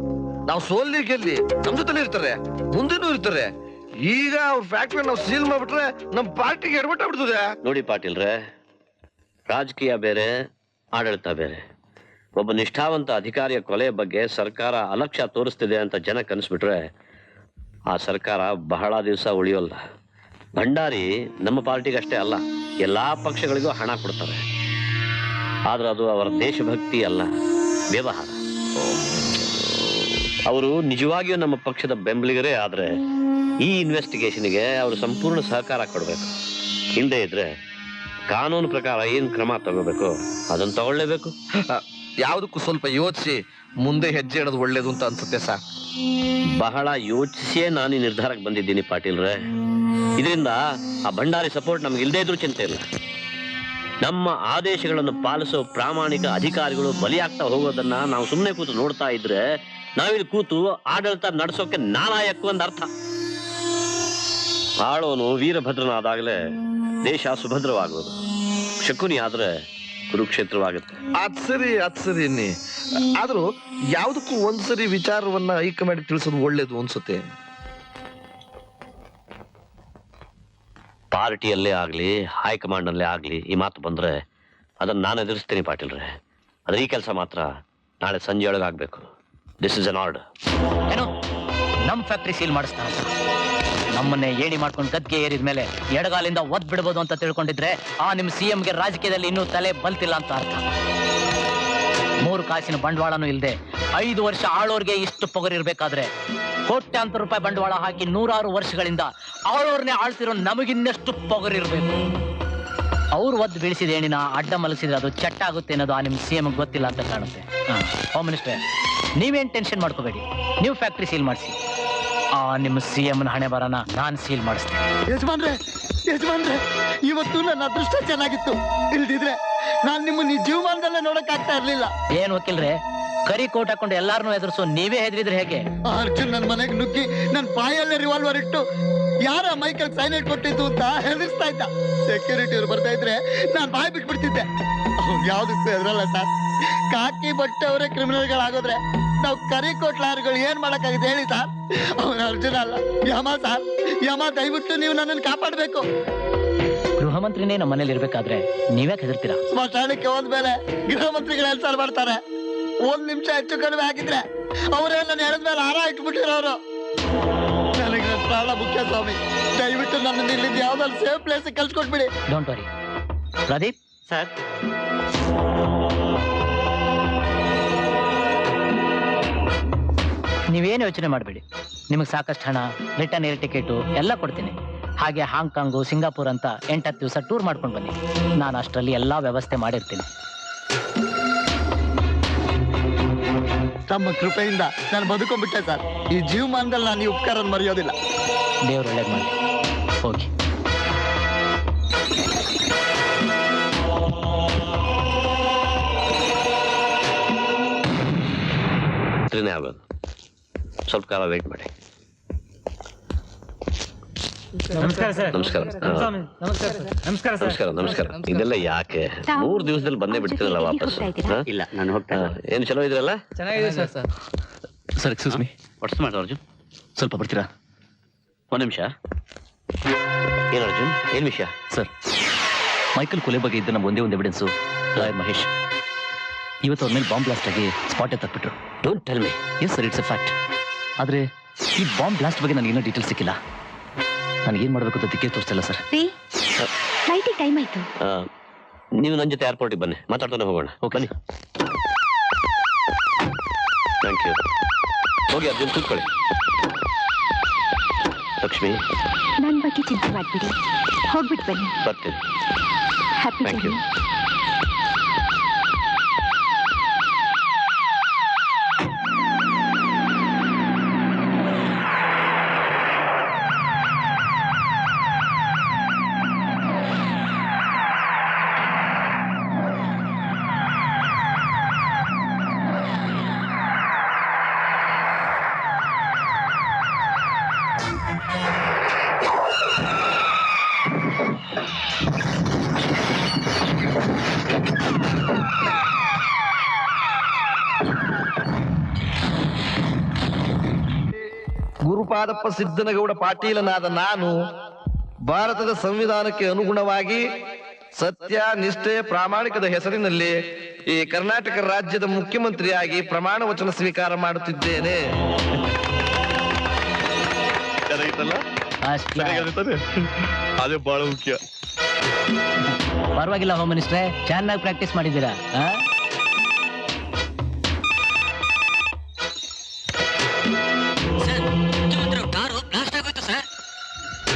ನಾವು ಸೋಲ್ಲಿ ಗೆಲ್ಲಿ ನಮ್ ಜೊತೆ ಇರ್ತಾರೆ, ಮುಂದೆನೂ ಇರ್ತಾರೆ. ಈಗ ಅವ್ರ ಫ್ಯಾಕ್ಟರಿ ನಾವು ಸೀಲ್ ಮಾಡ್ಬಿಟ್ರೆ ನಮ್ಮ ಪಾರ್ಟಿಗೆ ಎಡವಟ್ಟ ಬಿಡ್ತದೆ. ನೋಡಿ ಪಾಟೀಲ್ರೆ, ರಾಜಕೀಯ ಬೇರೆ, ಆಡಳಿತ ಬೇರೆ. ಒಬ್ಬ ನಿಷ್ಠಾವಂತ ಅಧಿಕಾರಿಯ ಕೊಲೆ ಬಗ್ಗೆ ಸರ್ಕಾರ ಅಲಕ್ಷ್ಯ ತೋರಿಸ್ತಿದೆ ಅಂತ ಜನ ಕನ್ಸ್ಬಿಟ್ರೆ ಆ ಸರ್ಕಾರ ಬಹಳ ದಿವಸ ಉಳಿಯೋಲ್ಲ. ಭಂಡಾರಿ ನಮ್ಮ ಪಾರ್ಟಿಗಷ್ಟೇ ಅಲ್ಲ, ಎಲ್ಲಾ ಪಕ್ಷಗಳಿಗೂ ಹಣ ಕೊಡ್ತಾರೆ. ಆದ್ರೆ ಅದು ಅವರ ದೇಶಭಕ್ತಿ ಅಲ್ಲ, ವ್ಯವಹಾರ. ಅವರು ನಿಜವಾಗಿಯೂ ನಮ್ಮ ಪಕ್ಷದ ಬೆಂಬಲಿಗರೇ ಆದ್ರೆ ಈ ಇನ್ವೆಸ್ಟಿಗೇಷನ್ಗೆ ಅವರು ಸಂಪೂರ್ಣ ಸಹಕಾರ ಕೊಡಬೇಕು. ಹಿಂದೆ ಇದ್ರೆ ಕಾನೂನು ಪ್ರಕಾರ ಏನ್ ಕ್ರಮ ತಗೋಬೇಕು ಅದನ್ನ ತಗೊಳ್ಳೇಬೇಕು. ಯಾವ್ದಕ್ಕೂ ಸ್ವಲ್ಪ ಯೋಚಿಸಿ ಮುಂದೆ ಹೆಜ್ಜೆ ಇಡೋದು ಒಳ್ಳೇದು ಅಂತ ಅನ್ಸುತ್ತೆ ಸರ್. ಬಹಳ ಯೋಚಿಸಿಯೇ ನಾನು ಈ ನಿರ್ಧಾರಕ್ಕೆ ಬಂದಿದ್ದೀನಿ ಪಾಟೀಲ್ರೆ. ಇದರಿಂದ ಆ ಭಂಡಾರಿ ಸಪೋರ್ಟ್ ನಮ್ಗೆ ಇಲ್ಲದೇ ಇದ್ರೂ ಚಿಂತೆ ಇಲ್ಲ. ನಮ್ಮ ಆದೇಶಗಳನ್ನು ಪಾಲಿಸೋ ಪ್ರಾಮಾಣಿಕ ಅಧಿಕಾರಿಗಳು ಬಲಿಯಾಗ್ತಾ ಹೋಗೋದನ್ನ ನಾವು ಸುಮ್ಮನೆ ಕೂತು ನೋಡ್ತಾ ಇದ್ರೆ ನಾವಿಲ್ಲಿ ಕೂತು ಆಡಳಿತ ನಡೆಸೋಕೆ ನಾಲಾಯಕ್ಕು ಒಂದ್ ಅರ್ಥ. ಆಳೋನು ವೀರಭದ್ರನಾದಾಗಲೇ ದೇಶ ಸುಭದ್ರವಾಗುವುದು. ಶಕುನಿ ಆದ್ರೆ ಕುರುಕ್ಷೇತ್ರವಾಗುತ್ತೆ. ಅದ್ ಸರಿ ಅನ್ನಿ. ಆದ್ರೂ ಯಾವ್ದಕ್ಕೂ ಒಂದ್ಸರಿ ವಿಚಾರವನ್ನ ಹೈಕಮಾಂಡ್ ತಿಳಿಸೋದು ಒಳ್ಳೇದು ಅನ್ಸುತ್ತೆ. ಪಾರ್ಟಿಯಲ್ಲೇ ಆಗ್ಲಿ ಹೈಕಮಾಂಡ್ ಅಲ್ಲೇ ಆಗ್ಲಿ ಈ ಮಾತು ಬಂದ್ರೆ ಅದನ್ನ ನಾನು ಎದುರಿಸ್ತೀನಿ ಪಾಟೀಲ್ರೆ. ಆದ್ರೆ ಈ ಕೆಲಸ ಮಾತ್ರ ನಾಳೆ ಸಂಜೆ ಒಳಗೆ ಆಗ್ಬೇಕು. This is an order. ಏನು ನಮ್ ಫ್ಯಾಕ್ಟ್ರಿ ಸೀಲ್ ಮಾಡಿಸ್ತಾರ? ನಮ್ಮನ್ನೇ ಏಣಿ ಮಾಡ್ಕೊಂಡು ಗದ್ಗೆ ಏರಿದ ಮೇಲೆ ಎಡಗಾಲಿಂದ ಒದ್ ಬಿಡ್ಬೋದು ಅಂತ ತಿಳ್ಕೊಂಡಿದ್ರೆ ಆ ನಿಮ್ ಸಿಎಂಗೆ ರಾಜಕೀಯದಲ್ಲಿ ಇನ್ನೂ ತಲೆ ಬಲ್ತಿಲ್ಲ ಅಂತ ಅರ್ಥ. 3 ಕಾಸಿನ ಬಂಡವಾಳನೂ ಇಲ್ಲದೆ 5 ವರ್ಷ ಆಳೋರ್ಗೆ ಇಷ್ಟು ಪೊಗರಿರ್ಬೇಕಾದ್ರೆ ಕೋಟ್ಯಾಂತರ ರೂಪಾಯಿ ಬಂಡವಾಳ ಹಾಕಿ 100 ವರ್ಷಗಳಿಂದ ಆಳೋರ್ನೇ ಆಳ್ತಿರೋ ನಮಗಿನ್ನಷ್ಟು ಪೊಗರಿರ್ಬೇಕು. ಅವ್ರು ಒದ್ದು ಬೀಳಿಸಿದ ಏಣಿನ ಅಡ್ಡ ಮಲಗಿಸಿದ್ರೆ ಅದು ಚಟ್ಟ ಆಗುತ್ತೆ ಅನ್ನೋದು ಆ ನಿಮ್ ಸಿಎಂ ಗೊತ್ತಿಲ್ಲ ಅಂತ ಕಾಣುತ್ತೆ. ಹೋಮ್ ಮಿನಿಸ್ಟರ್, ನೀವೇನ್ ಟೆನ್ಷನ್ ಮಾಡ್ಕೋಬೇಡಿ, ನೀವು ಫ್ಯಾಕ್ಟ್ರಿ ಸೀಲ್ ಮಾಡಿಸಿ. ಆ ನಿಮ್ಮ ಸಿಎಂ ನ ಹಣೆ ಬರನ ನಾನ್ ಸೀಲ್ ಮಾಡಿಸ್ತೀನಿ. ಯಜಮಾನ್ರೆ, ಇವತ್ತು ನನ್ನ ಅದೃಷ್ಟ ಚೆನ್ನಾಗಿತ್ತು. ಇಲ್ದಿದ್ರೆ ನಾನ್ ನಿಮ್ಮನ್ನ ಈ ಜೀವಮಾನದಲ್ಲೇ ನೋಡಕ್ ಆಗ್ತಾ ಇರ್ಲಿಲ್ಲ. ಏನ್ ವಕೀಲ್ರೆ, ಕರಿ ಕೋಟ್ ಹಾಕೊಂಡು ಎಲ್ಲಾರನ್ನೂ ಎದುರಿಸೋ ನೀವೇ ಹೆದರಿದ್ರೆ ಹೇಗೆ? ಅರ್ಜುನ್ ನನ್ ಮನೆಗೆ ನುಗ್ಗಿ ನನ್ ಬಾಯಲ್ಲೇ ರಿವಾಲ್ವರ್ ಇಟ್ಟು ಯಾರ ಮೈಕಲ್ ಸೈನೈಡ್ ಕೊಟ್ಟಿದ್ದು ಅಂತ ಹೆದರ್ಸ್ತಾ ಇದ್ದ. ಸೆಕ್ಯೂರಿಟಿ ಅವ್ರು ಬರ್ತಾ ಇದ್ರೆ ನಾನ್ ಬಾಯ್ ಬಿಟ್ಬಿಡ್ತಿದ್ದೆ. ಅವ್ನು ಯಾವ್ದಕ್ಕೂ ಹೆದರಲ್ಲ ಸರ್. ಕಾಕಿ ಬಟ್ಟೆ ಅವರೇ ಕ್ರಿಮಿನಲ್ಗಳಾಗೋದ್ರೆ ನಾವು ಕರಿ ಕೋಟ್ ಲಾಯರ್ಗಳು ಏನ್ ಮಾಡಕ್ಕಾಗಿದೆ ಹೇಳಿ ಸರ್? ಅವನ ಅರ್ಜುನ ಅಲ್ಲ, ಯಮ ಸರ್. ಯಮ, ದಯವಿಟ್ಟು ನೀವು ನನ್ನನ್ನು ಕಾಪಾಡ್ಬೇಕು. ಗೃಹ ಮಂತ್ರಿನೇ ನಮ್ಮ ಮನೇಲಿ ಇರ್ಬೇಕಾದ್ರೆ ನೀವ್ಯಾಕೆ ಹೆದರ್ತೀರಾ? ಸ್ಮಶಾನಕ್ಕೆ ಹೋದ್ಮೇಲೆ ಗೃಹ ಮಂತ್ರಿಗಳು ಎಲ್ಸಾರ ಮಾಡ್ತಾರೆ. 1 ನಿಮಿಷ ಹೆಚ್ಚು ಕಡಿಮೆ ಆಗಿದ್ರೆ ಅವರೇ ನನ್ನ ಎಳೆದ ಮೇಲೆ ಹಾರ ಇಟ್ಬಿಟ್ಟಿರೋರು. ನನಗೆ ನನ್ನ ಪ್ರಾಣ ಮುಖ್ಯ ಸ್ವಾಮಿ. ದಯವಿಟ್ಟು ನನ್ನ ಇಲ್ಲಿಂದ ಯಾವ್ದಾದ್ರು ಸೇಫ್ ಪ್ಲೇಸ್ ಕಳ್ಸಿಕೊಟ್ಬಿಡಿ. Don't worry. ಪ್ರದೀಪ್, ಸರ್ ನೀವೇನು ಯೋಚನೆ ಮಾಡಬೇಡಿ, ನಿಮಗೆ ಸಾಕಷ್ಟು ಹಣ, ರಿಟರ್ನ್ ಏರ್ ಟಿಕೆಟು ಎಲ್ಲ ಕೊಡ್ತೀನಿ. ಹಾಗೆ ಹಾಂಗ್ಕಾಂಗು, ಸಿಂಗಾಪುರ್ ಅಂತ 8-10 ದಿವಸ ಟೂರ್ ಮಾಡ್ಕೊಂಡು ಬನ್ನಿ. ನಾನು ಅಷ್ಟರಲ್ಲಿ ಎಲ್ಲ ವ್ಯವಸ್ಥೆ ಮಾಡಿರ್ತೀನಿ. ತಮ್ಮ ಕೃಪೆಯಿಂದ ನಾನು ಬದುಕೊಂಡ್ಬಿಟ್ಟೆ ಸರ್. ಈ ಜೀವಮಾನದಲ್ಲಿ ನಾನು ಈ ಉಪಕಾರ ಮರೆಯೋದಿಲ್ಲ. ದೇವ್ರು ಒಳ್ಳೇದು ಮಾಡಿ. ಹೋಗಿ. ಆಗೋದು, ಸ್ವಲ್ಪ ಕಾಲ ವೇಟ್ ಮಾಡಿ. ನಮಸ್ಕಾರ ಸರ್. ನಮಸ್ಕಾರ. ನಮಸ್ಕಾರ ನಮಸ್ಕಾರ. ಇದೆಲ್ಲ ಯಾಕೆ 3 ದಿವಸದಲ್ಲಿ ಬಂದೇ ಬಿಡ್ತೀರಲ್ಲ ವಾಪಸ್? ಇಲ್ಲ, ನಾನು ಹೋಗ್ತೇನೆ. ಏನು ಚಲೋ ಇದ್ರಲ್ಲ? ಚೆನ್ನಾಗಿದೆ sir. Sir excuse me, what's ಮಾಡಿ ಅರ್ಜುನ್, ಸ್ವಲ್ಪ ಬರ್ತೀರಾ? ಒಂದು ನಿಮಿಷ. ಏನು ಅರ್ಜುನ್, ಏನು ವಿಷಯ? ಸರ್, ಮೈಕಲ್ ಕೊಲೆ ಬಗ್ಗೆ ಇದ್ದ ನಮ್ಮ ಒಂದೇ ಒಂದು ಎವಿಡೆನ್ಸು ಲಾಯರ್ ಮಹೇಶ್. ಇವತ್ತು ಅವ್ರ ಮೇಲೆ ಬಾಂಬ್ ಬ್ಲಾಸ್ಟ್ ಆಗಿ ಸ್ಪಾಟೇ ತಪ್ಪಿಟ್ರು. Don't tell me. Yes sir, it's a fact. ಆದರೆ ಈ ಬಾಂಬ್ ಬ್ಲಾಸ್ಟ್ ಬಗ್ಗೆ ನನಗೆ ಇನ್ನೂ ಡೀಟೇಲ್ಸ್ ಸಿಕ್ಕಿಲ್ಲ. ನನಗೆ ಏನು ಮಾಡಬೇಕು ಅಂತ ದಿಕ್ಕೇ ತೋರಿಸ್ತಿಲ್ಲ ಸರ್. ಫ್ಲೈಟಿಗೆ ಟೈಮ್ ಆಯ್ತು. ನೀವು ನನ್ನ ಜೊತೆ ಏರ್ಪೋರ್ಟಿಗೆ ಬನ್ನಿ, ಮಾತಾಡ್ತಾನೆ ಹೋಗೋಣ. ಬನ್ನಿ. Thank you. ಹೋಗಿ ಅರ್ಜುನ್, ಕೂತ್ಕೊಳ್ಳಿ. ಲಕ್ಷ್ಮಿ, ನನ್ನ ಬಗ್ಗೆ ಚಿಂತೆ ಮಾಡ್ಬಿಡಿ, ಹೋಗ್ಬಿಟ್ಟು ಬನ್ನಿ. ಬರ್ತೀನಿ. Happy thank you. Gurupadappa Siddanagowda ಪಾಟೀಲನಾದ ನಾನು ಭಾರತದ ಸಂವಿಧಾನಕ್ಕೆ ಅನುಗುಣವಾಗಿ ಸತ್ಯ, ನಿಷ್ಠೆ, ಪ್ರಾಮಾಣಿಕದ ಹೆಸರಿನಲ್ಲಿ ಈ ಕರ್ನಾಟಕ ರಾಜ್ಯದ ಮುಖ್ಯಮಂತ್ರಿಯಾಗಿ ಪ್ರಮಾಣ ವಚನ ಸ್ವೀಕಾರ ಮಾಡುತ್ತಿದ್ದೇನೆ. ಅದೇ ಬಹಳ ಮುಖ್ಯ. ಪರವಾಗಿಲ್ಲ ಹೋಮ್ ಮಿನಿಸ್ಟ್ರೆ, ಚೆನ್ನಾಗಿ ಪ್ರಾಕ್ಟೀಸ್ ಮಾಡಿದ್ದೀರಾ.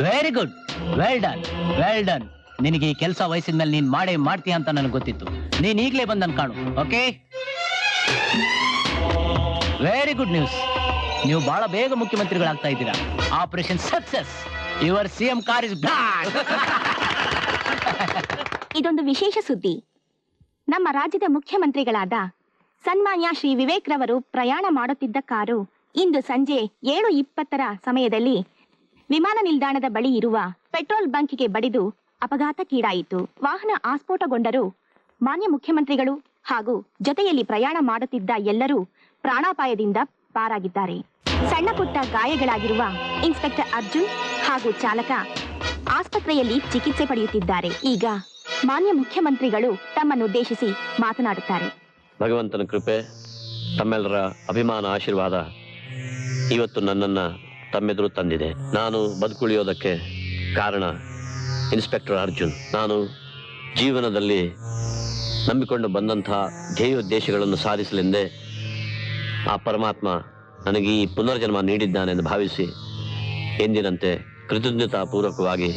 Very good, well done, well done. ನಿನಗೆ ಈ ಕೆಲಸ ವಯಸ್ಸಿನ ಮೇಲೆ ನೀನ್ ಮಾಡ್ತೀಯ ಅಂತ ನನಗೆ ಗೊತ್ತಿತ್ತು. ನೀನ್ ಈಗಲೇ ಬಂದ್ ನನ್ ಕಾಣು. Okay, very good news. ನೀವು ಬಹಳ ಬೇಗ ಮುಖ್ಯಮಂತ್ರಿಗಳಾಗ್ತಾ ಇದ್ದೀರಾ. Operation success. Your CM car is block. ಇದೊಂದು ವಿಶೇಷ ಸುದ್ದಿ. ನಮ್ಮ ರಾಜ್ಯದ ಮುಖ್ಯಮಂತ್ರಿಗಳಾದ ಸನ್ಮಾನ್ಯ ಶ್ರೀ ವಿವೇಕ್ ರವರು ಪ್ರಯಾಣ ಮಾಡುತ್ತಿದ್ದ ಕಾರು ಇಂದು ಸಂಜೆ 7:20 ಸಮಯದಲ್ಲಿ ವಿಮಾನ ನಿಲ್ದಾಣದ ಬಳಿ ಇರುವ ಪೆಟ್ರೋಲ್ ಬಂಕ್ಗೆ ಬಡಿದು ಅಪಘಾತಕ್ಕೀಡಾಯಿತು. ವಾಹನ ಆಸ್ಫೋಟಗೊಂಡರೂ ಮಾನ್ಯ ಮುಖ್ಯಮಂತ್ರಿಗಳು ಹಾಗೂ ಜೊತೆಯಲ್ಲಿ ಪ್ರಯಾಣ ಮಾಡುತ್ತಿದ್ದ ಎಲ್ಲರೂ ಪ್ರಾಣಾಪಾಯದಿಂದ ಪಾರಾಗಿದ್ದಾರೆ. ಸಣ್ಣ ಪುಟ್ಟ ಗಾಯಗಳಾಗಿರುವ ಇನ್ಸ್ಪೆಕ್ಟರ್ ಅರ್ಜುನ್ ಹಾಗೂ ಚಾಲಕ ಆಸ್ಪತ್ರೆಯಲ್ಲಿ ಚಿಕಿತ್ಸೆ ಪಡೆಯುತ್ತಿದ್ದಾರೆ. ಈಗ ಮಾನ್ಯ ಮುಖ್ಯಮಂತ್ರಿಗಳು ತಮ್ಮನ್ನುದ್ದೇಶಿಸಿ ಮಾತನಾಡುತ್ತಾರೆ. ಭಗವಂತನ ಕೃಪೆ, ತಮ್ಮೆಲ್ಲರ ಅಭಿಮಾನ, ಆಶೀರ್ವಾದ ಇವತ್ತು ನನ್ನನ್ನ ತಮ್ಮೆದುರು ತಂದಿದೆ. ನಾನು ಬದುಕುಳಿಯೋದಕ್ಕೆ ಕಾರಣ ಇನ್ಸ್ಪೆಕ್ಟರ್ ಅರ್ಜುನ್. ನಾನು ಜೀವನದಲ್ಲಿ ನಂಬಿಕೊಂಡು ಬಂದಂತಹ ಧ್ಯೇಯೋದ್ದೇಶಗಳನ್ನು ಸಾಧಿಸಲೆಂದೇ ಆ ಪರಮಾತ್ಮ ನನಗೆ ಈ ಪುನರ್ಜನ್ಮ ನೀಡಿದ್ದಾನೆಂದು ಭಾವಿಸಿ ಎಂದಿನಂತೆ ಕೃತಜ್ಞತಾಪೂರ್ವಕವಾಗಿ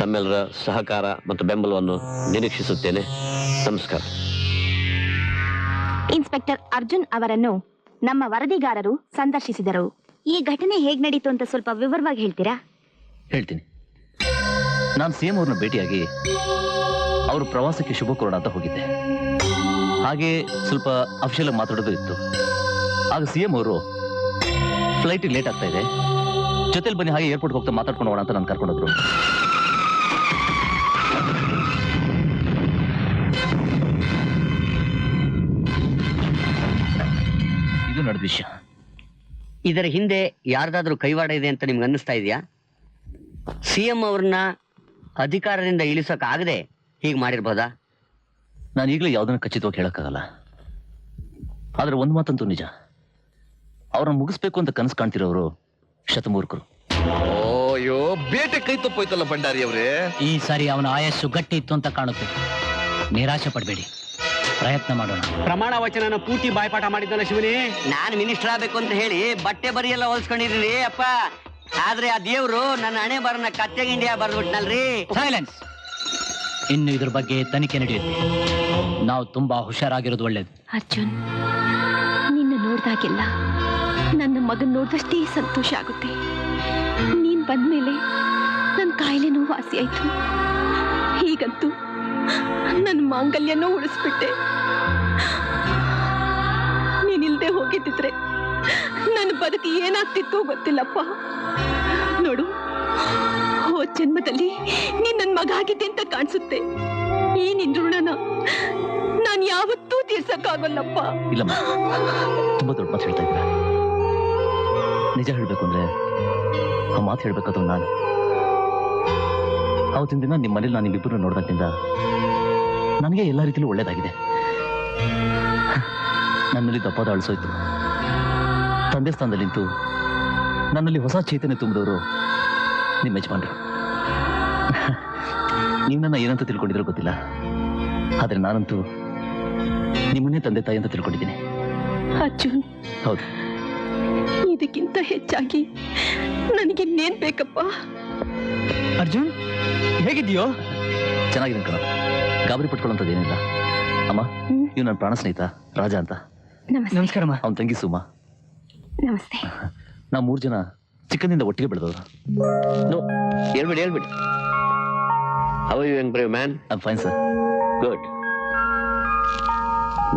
ತಮ್ಮೆಲ್ಲರ ಸಹಕಾರ ಮತ್ತು ಬೆಂಬಲವನ್ನು ನಿರೀಕ್ಷಿಸುತ್ತೇನೆ. ನಮಸ್ಕಾರ. ಇನ್ಸ್ಪೆಕ್ಟರ್ ಅರ್ಜುನ್ ಅವರನ್ನು ನಮ್ಮ ವರದಿಗಾರರು ಸಂದರ್ಶಿಸಿದರು. ಈ ಘಟನೆ ಹೇಗ್ ನಡೀತು ಅಂತ ಸ್ವಲ್ಪ ವಿವರವಾಗಿ ಹೇಳ್ತೀರಾ? ಹೇಳ್ತೀನಿ. ನಾನು ಸಿಎಂ ಅವ್ರನ್ನ ಭೇಟಿಯಾಗಿ ಅವರು ಪ್ರವಾಸಕ್ಕೆ ಶುಭ ಕೋರೋಣ ಅಂತ ಹೋಗಿದ್ದೆ. ಹಾಗೆ ಸ್ವಲ್ಪ ಅಫಿಷಿಯಲ್ ಆಗಿ ಮಾತಾಡೋದು ಇತ್ತು. ಆಗ ಸಿಎಂ ಅವರು ಫ್ಲೈಟ್ ಲೇಟ್ ಆಗ್ತಾ ಇದೆ, ಜೊತೆಲಿ ಬನ್ನಿ, ಹಾಗೆ ಏರ್ಪೋರ್ಟ್ಗೆ ಹೋಗ್ತಾ ಮಾತಾಡ್ಕೊಂಡು ಹೋಗೋಣ ಅಂತ ನಾನು ಕರ್ಕೊಂಡೋದ್ರು. ಇದು ನಡೆದ ವಿಷಯ. ಇದರ ಹಿಂದೆ ಯಾರ್ದಾದ್ರೂ ಕೈವಾಡ ಇದೆ ಅಂತ ನಿಮ್ಗೆ ಅನ್ನಿಸ್ತಾ ಇದೆಯಾ? ಸಿಎಂ ಅವ್ರನ್ನ ಅಧಿಕಾರದಿಂದ ಇಳಿಸೋಕ್ಕಾಗದೆ ಹೀಗೆ ಮಾಡಿರ್ಬೋದಾ? ನಾನು ಈಗಲೇ ಯಾವುದನ್ನು ಖಚಿತವಾಗಿ ಹೇಳಕ್ಕಾಗಲ್ಲ. ಆದ್ರೆ ಒಂದು ಮಾತಂತೂ ನಿಜ, ಅವ್ರನ್ನ ಮುಗಿಸ್ಬೇಕು ಅಂತ ಕನಸು ಕಾಣ್ತಿರೋರು ಶತಮೂರ್ಖರು. ಅಯ್ಯೋ, ಬೇಟೆ ಕೈ ತಪ್ಪೋಯ್ತಲ್ಲ ಭಂಡಾರಿ ಅವರೇ. ಈ ಸಾರಿ ಅವನ ಆಯಸ್ಸು ಗಟ್ಟಿ ಇತ್ತು ಅಂತ ಕಾಣುತ್ತೆ. ನಿರಾಶೆ ಪಡಬೇಡಿ, ಪ್ರಯತ್ನ ಮಾಡೋಣ. ಪ್ರಮಾಣ ವಚನನ ಪೂರ್ತಿ ಬಾಯ್ಪಾಠ ಮಾಡಿದ್ದಲ್ಲ ಶಿವನೇ. ನಾನು ಮಿನಿಸ್ಟರ್ ಆಗ್ಬೇಕು ಅಂತ ಹೇಳಿ ಬಟ್ಟೆ ಬರಿ ಎಲ್ಲ ಹೊಲ್ಸ್ಕೊಂಡಿದ್ರಿ ಅಪ್ಪ. ಆದ್ರೆ ಆ ದೇವ್ರು ನನ್ನ ಹಣೆ ಬರನ ಕತ್ತೆ ಗಿಂಡಿಯ ಬರ್ದ್ಬಿಟ್ನಲ್ರಿ. ಸೈಲೆನ್ಸ್. ಇನ್ನು ಇದ್ರ ಬಗ್ಗೆ ತನಿಖೆ ನಡೆಯುತ್ತೆ. ನಾವು ತುಂಬಾ ಹುಷಾರಾಗಿರೋದು ಒಳ್ಳೇದು. ಅರ್ಜುನ್, ನಿನ್ನ ನೋಡ್ದಾಗೆಲ್ಲ ನನ್ನ ಮಗನ್ ನೋಡಿದಷ್ಟೇ ಸಂತೋಷ ಆಗುತ್ತೆ. ನೀನ್ ಬಂದ್ಮೇಲೆ ನನ್ನ ಕಾಯಿಲೆನೂ ವಾಸಿ ಆಯ್ತು. ಹೀಗಂತೂ ನನ್ನ ಮಾಂಗಲ್ಯನೂ ಉಳಿಸ್ಬಿಟ್ಟೆ. ನೀನಿಲ್ದೆ ಹೋಗಿದ್ದಿದ್ರೆ ನನ್ನ ಬದುಕು ಏನಾಗ್ತಿತ್ತು ಗೊತ್ತಿಲ್ಲಪ್ಪ. ನೋಡು, ಹೋದ ಜನ್ಮದಲ್ಲಿ ನೀನ್ ನನ್ ಮಗ ಆಗಿದ್ದೆ ಅಂತ ಕಾಣಿಸುತ್ತೆ. ಈ ನಿನ್ ಋಣನ ನಾನ್ ಯಾವತ್ತೂ ತೀರ್ಸಕ್ಕಾಗಲ್ಲಪ್ಪ. ಇಲ್ಲಮ್ಮ, ತುಂಬಾ ದೊಡ್ಡ ಮಾತು ಹೇಳ್ತಾ ಇದ್ದೀರಾ. ನಿಜ ಹೇಳ್ಬೇಕು ಅಂದ್ರೆ ಆ ಮಾತು ಹೇಳ್ಬೇಕಾದ್ರು ನಾನು ಅವತ್ತಿನ ದಿನ ನಿಮ್ಮ ಮನೇಲಿ ನಾನು ನಿಮ್ಮಿಬ್ಬರನ್ನು ನೋಡ್ದಾಗಿಂದ ನನಗೆ ಎಲ್ಲ ರೀತಿಲೂ ಒಳ್ಳೇದಾಗಿದೆ. ನನ್ನಲ್ಲಿ ದಪ್ಪದ ಅಳಿಸೋಯ್ತು. ತಂದೆ ಸ್ಥಾನದಲ್ಲಿ ನಿಂತು ನನ್ನಲ್ಲಿ ಹೊಸ ಚೇತನೆ ತುಂಬಿದವರು ನಿಮ್ಮ ಯಜಮಾನ್ರು. ನೀವು ನನ್ನ ಏನಂತ ತಿಳ್ಕೊಂಡಿದ್ರೋ ಗೊತ್ತಿಲ್ಲ, ಆದ್ರೆ ನಾನಂತೂ ನಿಮ್ಮನ್ನೇ ತಂದೆ ತಾಯಿ ಅಂತ ತಿಳ್ಕೊಂಡಿದ್ದೀನಿ. ಅರ್ಜುನ್, ಹೌದು. ಇದಕ್ಕಿಂತ ಹೆಚ್ಚಾಗಿ ನನಗಿನ್ನೇನ್ ಬೇಕಪ್ಪ? ಅರ್ಜುನ್, ಹೇಗಿದ್ಯೋ? ಚೆನ್ನಾಗಿದೆ ಕಣ, ಗಾಬರಿ ಪಟ್ಕೊಳ್ಳೋಂಥದ್ದು ಏನಿಲ್ಲ. ಅಮ್ಮ, ಇವ್ ನನ್ನ ಪ್ರಾಣ ಸ್ನೇಹಿತ ರಾಜ ಅಂತ. ನಮಸ್ತೆ. ನಮಸ್ಕಾರಮ್ಮ. ಅವನ ತಂಗಿ ಸುಮಾ. ನಮಸ್ತೆ. ನಾವು 3 ಜನ ಚಿಕ್ಕಂದಿಂದ ಒಟ್ಟಿಗೆ ಬೆಳೆದವರು. ನೋ, ಹೇಳ್ಬಿಡಿ. How you young brave man? I fine sir. Good.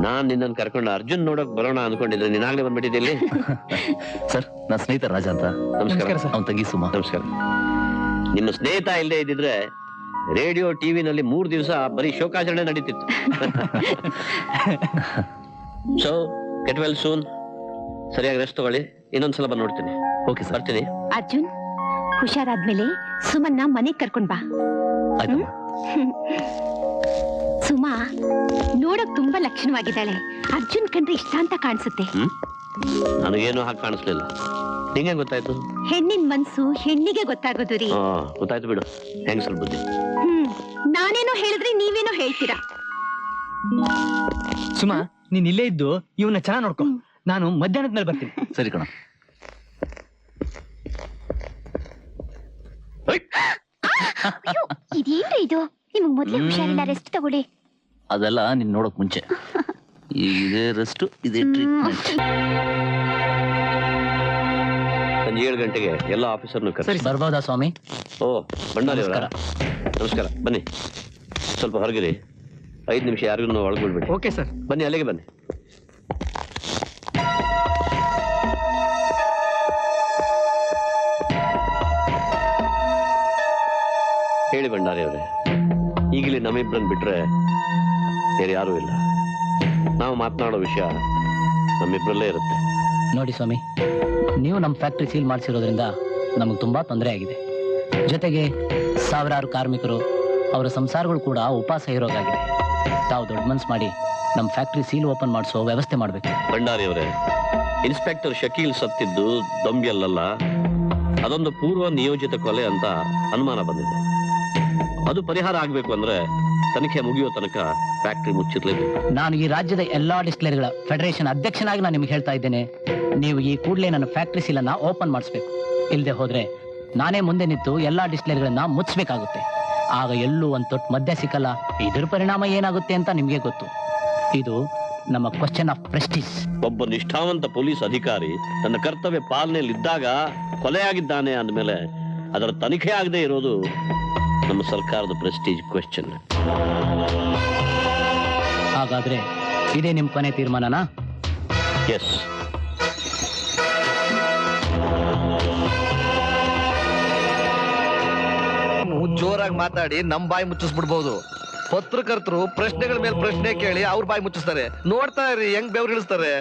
ನಾನ್ ನಿನ್ನನ್ನು ಕರ್ಕೊಂಡು ಅರ್ಜುನ್ ನೋಡಕ್ ಬರೋಣ ಅನ್ಕೊಂಡಿದ್ರೆ ನೀನಾಗ್ಲೇ ಬಂದ್ಬಿಟ್ಟಿದ್ದೆ ಇಲ್ಲಿ. ಸರ್, ನನ್ನ ಸ್ನೇಹಿತ ರಾಜ ಅಂತ. ನಮಸ್ಕಾರ. ಅವನ ತಂಗಿ ಸುಮಾ. ನಮಸ್ಕಾರ. ನಿಮ್ಮ ಸ್ನೇಹಿತ ಇಲ್ಲದೆ ಇದ್ದಿದ್ರೆ ರೇಡಿಯೋ ಟಿವಿನಲ್ಲಿ 3 ದಿವಸ ಬರೀ ಶೋಕಾಚರಣೆ ನಡೀತಿತ್ತು. So get well soon. ಸರಿಯಾಗಿ ರೆಸ್ಟ್ ತಗೊಳ್ಳಿ. ಇನ್ನೊಂದ್ಸಲ ಬಂದು ನೋಡ್ತೀನಿ. Okay sir. ಬರ್ತೀನಿ. ಅರ್ಜುನ್, ಹುಷಾರಾದ್ಮೇಲೆ ಸುಮನ್ನ ಮನೆಗ್ ಕರ್ಕೊಂಡ್ ಬಾ. ಆಯ್ತಮ್ಮ. ಸುಮಾ ನೋಡಕ್ ತುಂಬಾ ಲಕ್ಷಣವಾಗಿದ್ದಾಳೆ. ಅರ್ಜುನ್ ಕಂಡ್ರೆ ಇಷ್ಟ ಅಂತ ಕಾಣಿಸುತ್ತೆ. ನನಗೇನು ಹಾಗೆ ಕಾಣಿಸ್ಲಿಲ್ಲ. ನಿಂಗೆ ಗೊತ್ತಾಯ್ತು? ಹೆಣ್ಣಿನ ಮನ್ಸು ಹೆಣ್ಣಿಗೆ ಗೊತ್ತಾಗೋದು ರೀ. ಗೊತ್ತಾಯ್ತು ಬಿಡು. ಹೆಂಗ್ ಸ್ವಲ್ಪ ಬುದ್ಧಿ. ನಾನೇನೋ ಹೇಳಿದ್ರೆ ನೀವೇನೋ ಹೇಳ್ತೀರಾ. ಸುಮಾ, ನೀನ್ ಇಲ್ಲೇ ಇದ್ದು ಇವನ್ನ ಚೆನ್ನಾಗಿ ನೋಡ್ಕೊ. ನಾನು ಮಧ್ಯಾಹ್ನದ ಮೇಲೆ ಬರ್ತೀನಿ. ಸರಿ ಕಣ. ಇದೇನ್ರಿ ಇದು? ನಿಮಗ್ ಮೊದ್ಲೇ ಹುಷಾರಿಲ್ಲ, ರೆಸ್ಟ್ ತಗೊಳ್ಳಿ. ಅದೆಲ್ಲ ನೀನ್ ನೋಡಕ್ ಮುಂಚೆ. ಇದೇ ರೆಸ್ಟ್, ಇದೇ ಟ್ರೀಟ್ಮೆಂಟ್. ಸಂಜೆ 7 ಗಂಟೆಗೆ ಎಲ್ಲ ಆಫೀಸರ್ನು ಕರೆಸಿ. ಬರ್ಬೋದಾ ಸ್ವಾಮಿ? ಓ, ಭಂಡಾರಿ ಅವರ ನಮಸ್ಕಾರ. ಬನ್ನಿ, ಸ್ವಲ್ಪ ಹೊರಗಿರಿ. 5 ನಿಮಿಷ ಯಾರಿಗೂ ಒಳಗ್ಬಿಡ್ಬೇಡಿ. Okay sir. ಬನ್ನಿ, ಅಲ್ಲಿಗೆ ಬನ್ನಿ. ಹೇಳಿ ಭಂಡಾರಿ ಅವರೇ, ಈಗಲೇ ನಮ್ಮಿಬ್ಬರನ್ನ ಬಿಟ್ರೆ ಬೇರೆ ಯಾರೂ ಇಲ್ಲ. ನಾವು ಮಾತನಾಡೋ ವಿಷಯ ನಮ್ಮಿಬ್ಬರಲ್ಲೇ ಇರುತ್ತೆ. ನೋಡಿ ಸ್ವಾಮಿ, ನೀವು ನಮ್ಮ ಫ್ಯಾಕ್ಟ್ರಿ ಸೀಲ್ ಮಾಡಿಸಿರೋದ್ರಿಂದ ನಮಗೆ ತುಂಬಾ ತೊಂದರೆ ಆಗಿದೆ. ಜೊತೆಗೆ ಸಾವಿರಾರು ಕಾರ್ಮಿಕರು, ಅವರ ಸಂಸಾರಗಳು ಕೂಡ ಉಪವಾಸ ಇರೋಗಾಗಿದೆ. ತಾವು ದೊಡ್ಡ ಮನ್ಸು ಮಾಡಿ ನಮ್ಮ ಫ್ಯಾಕ್ಟ್ರಿ ಸೀಲ್ ಓಪನ್ ಮಾಡಿಸೋ ವ್ಯವಸ್ಥೆ ಮಾಡಬೇಕು. ಭಂಡಾರಿ ಅವರೇ, ಇನ್ಸ್ಪೆಕ್ಟರ್ ಶಕೀಲ್ ಸತ್ತಿದ್ದು ದೊಂಬಿಯಲ್ಲ, ಅದೊಂದು ಪೂರ್ವ ನಿಯೋಜಿತ ಕೊಲೆ ಅಂತ ಅನುಮಾನ ಬಂದಿದೆ. ಅದು ಪರಿಹಾರ ಆಗ್ಬೇಕು ಅಂದ್ರೆ ತನಿಖೆ ಮುಗಿಯೋ ತನಕ ಫ್ಯಾಕ್ಟ್ರಿ ಮುಚ್ಚಿರ್ಲೇಬೇಕು. ನಾನು ಈ ರಾಜ್ಯದ ಎಲ್ಲಾ ಡಿಸ್ಟಿಲರಿಗಳ ಫೆಡರೇಷನ್ ಅಧ್ಯಕ್ಷನಾಗಿ ನಾನು ನಿಮ್ಗೆ ಹೇಳ್ತಾ ಇದ್ದೇನೆ, ನೀವು ಈ ಕೂಡಲೇ ನನ್ನ ಫ್ಯಾಕ್ಟ್ರಿ ಸೀಲನ್ನ ಓಪನ್ ಮಾಡಿಸ್ಬೇಕು. ಇಲ್ಲದೆ ಹೋದ್ರೆ ನಾನೇ ಮುಂದೆ ನಿಂತು ಎಲ್ಲಾ ಡಿಸ್ಟಿಲರಿಗಳನ್ನ ಮುಚ್ಚಬೇಕಾಗುತ್ತೆ. ಆಗ ಎಲ್ಲೂ ಒಂದು ತೊಟ್ಟು ಮದ್ಯ ಸಿಕ್ಕಲ್ಲ. ಇದ್ರ ಪರಿಣಾಮ ಏನಾಗುತ್ತೆ ಅಂತ ನಿಮ್ಗೆ ಗೊತ್ತು. ಇದು ನಮ್ಮ ಕ್ವಶನ್ ಆಫ್ ಪ್ರೆಸ್ಟೀಜ್. ಒಬ್ಬ ನಿಷ್ಠಾವಂತ ಪೊಲೀಸ್ ಅಧಿಕಾರಿ ತನ್ನ ಕರ್ತವ್ಯ ಪಾಲನೆಯಲ್ಲಿದ್ದಾಗ ಕೊಲೆಯಾಗಿದ್ದಾನೆ ಅಂದಮೇಲೆ ಅದರ ತನಿಖೆ ಆಗದೆ ಇರೋದು ನಮ್ಮ ಸರ್ಕಾರದ ಪ್ರೆಸ್ಟೀಜ್ ಕ್ವೆಶ್ಚನ್. ಹಾಗಾದ್ರೆ ಇದೇ ನಿಮ್ ಕೊನೆ ತೀರ್ಮಾನನಾ? ಎಸ್. ಜೋರಾಗಿ ಮಾತಾಡಿ ನಮ್ ಬಾಯಿ ಮುಚ್ಚಿಸ್ಬಿಡ್ಬೋದು. ಪತ್ರಕರ್ತರು ಪ್ರಶ್ನೆಗಳ ಮೇಲೆ ಪ್ರಶ್ನೆ ಕೇಳಿ ಅವ್ರ ಬಾಯಿ ಮುಚ್ಚಿಸ್ತಾರೆ. ನೋಡ್ತಾ ಇರಿ ಹೆಂಗ್ ಬೆವ್ರು ಇಳಿಸ್ತಾರೆ.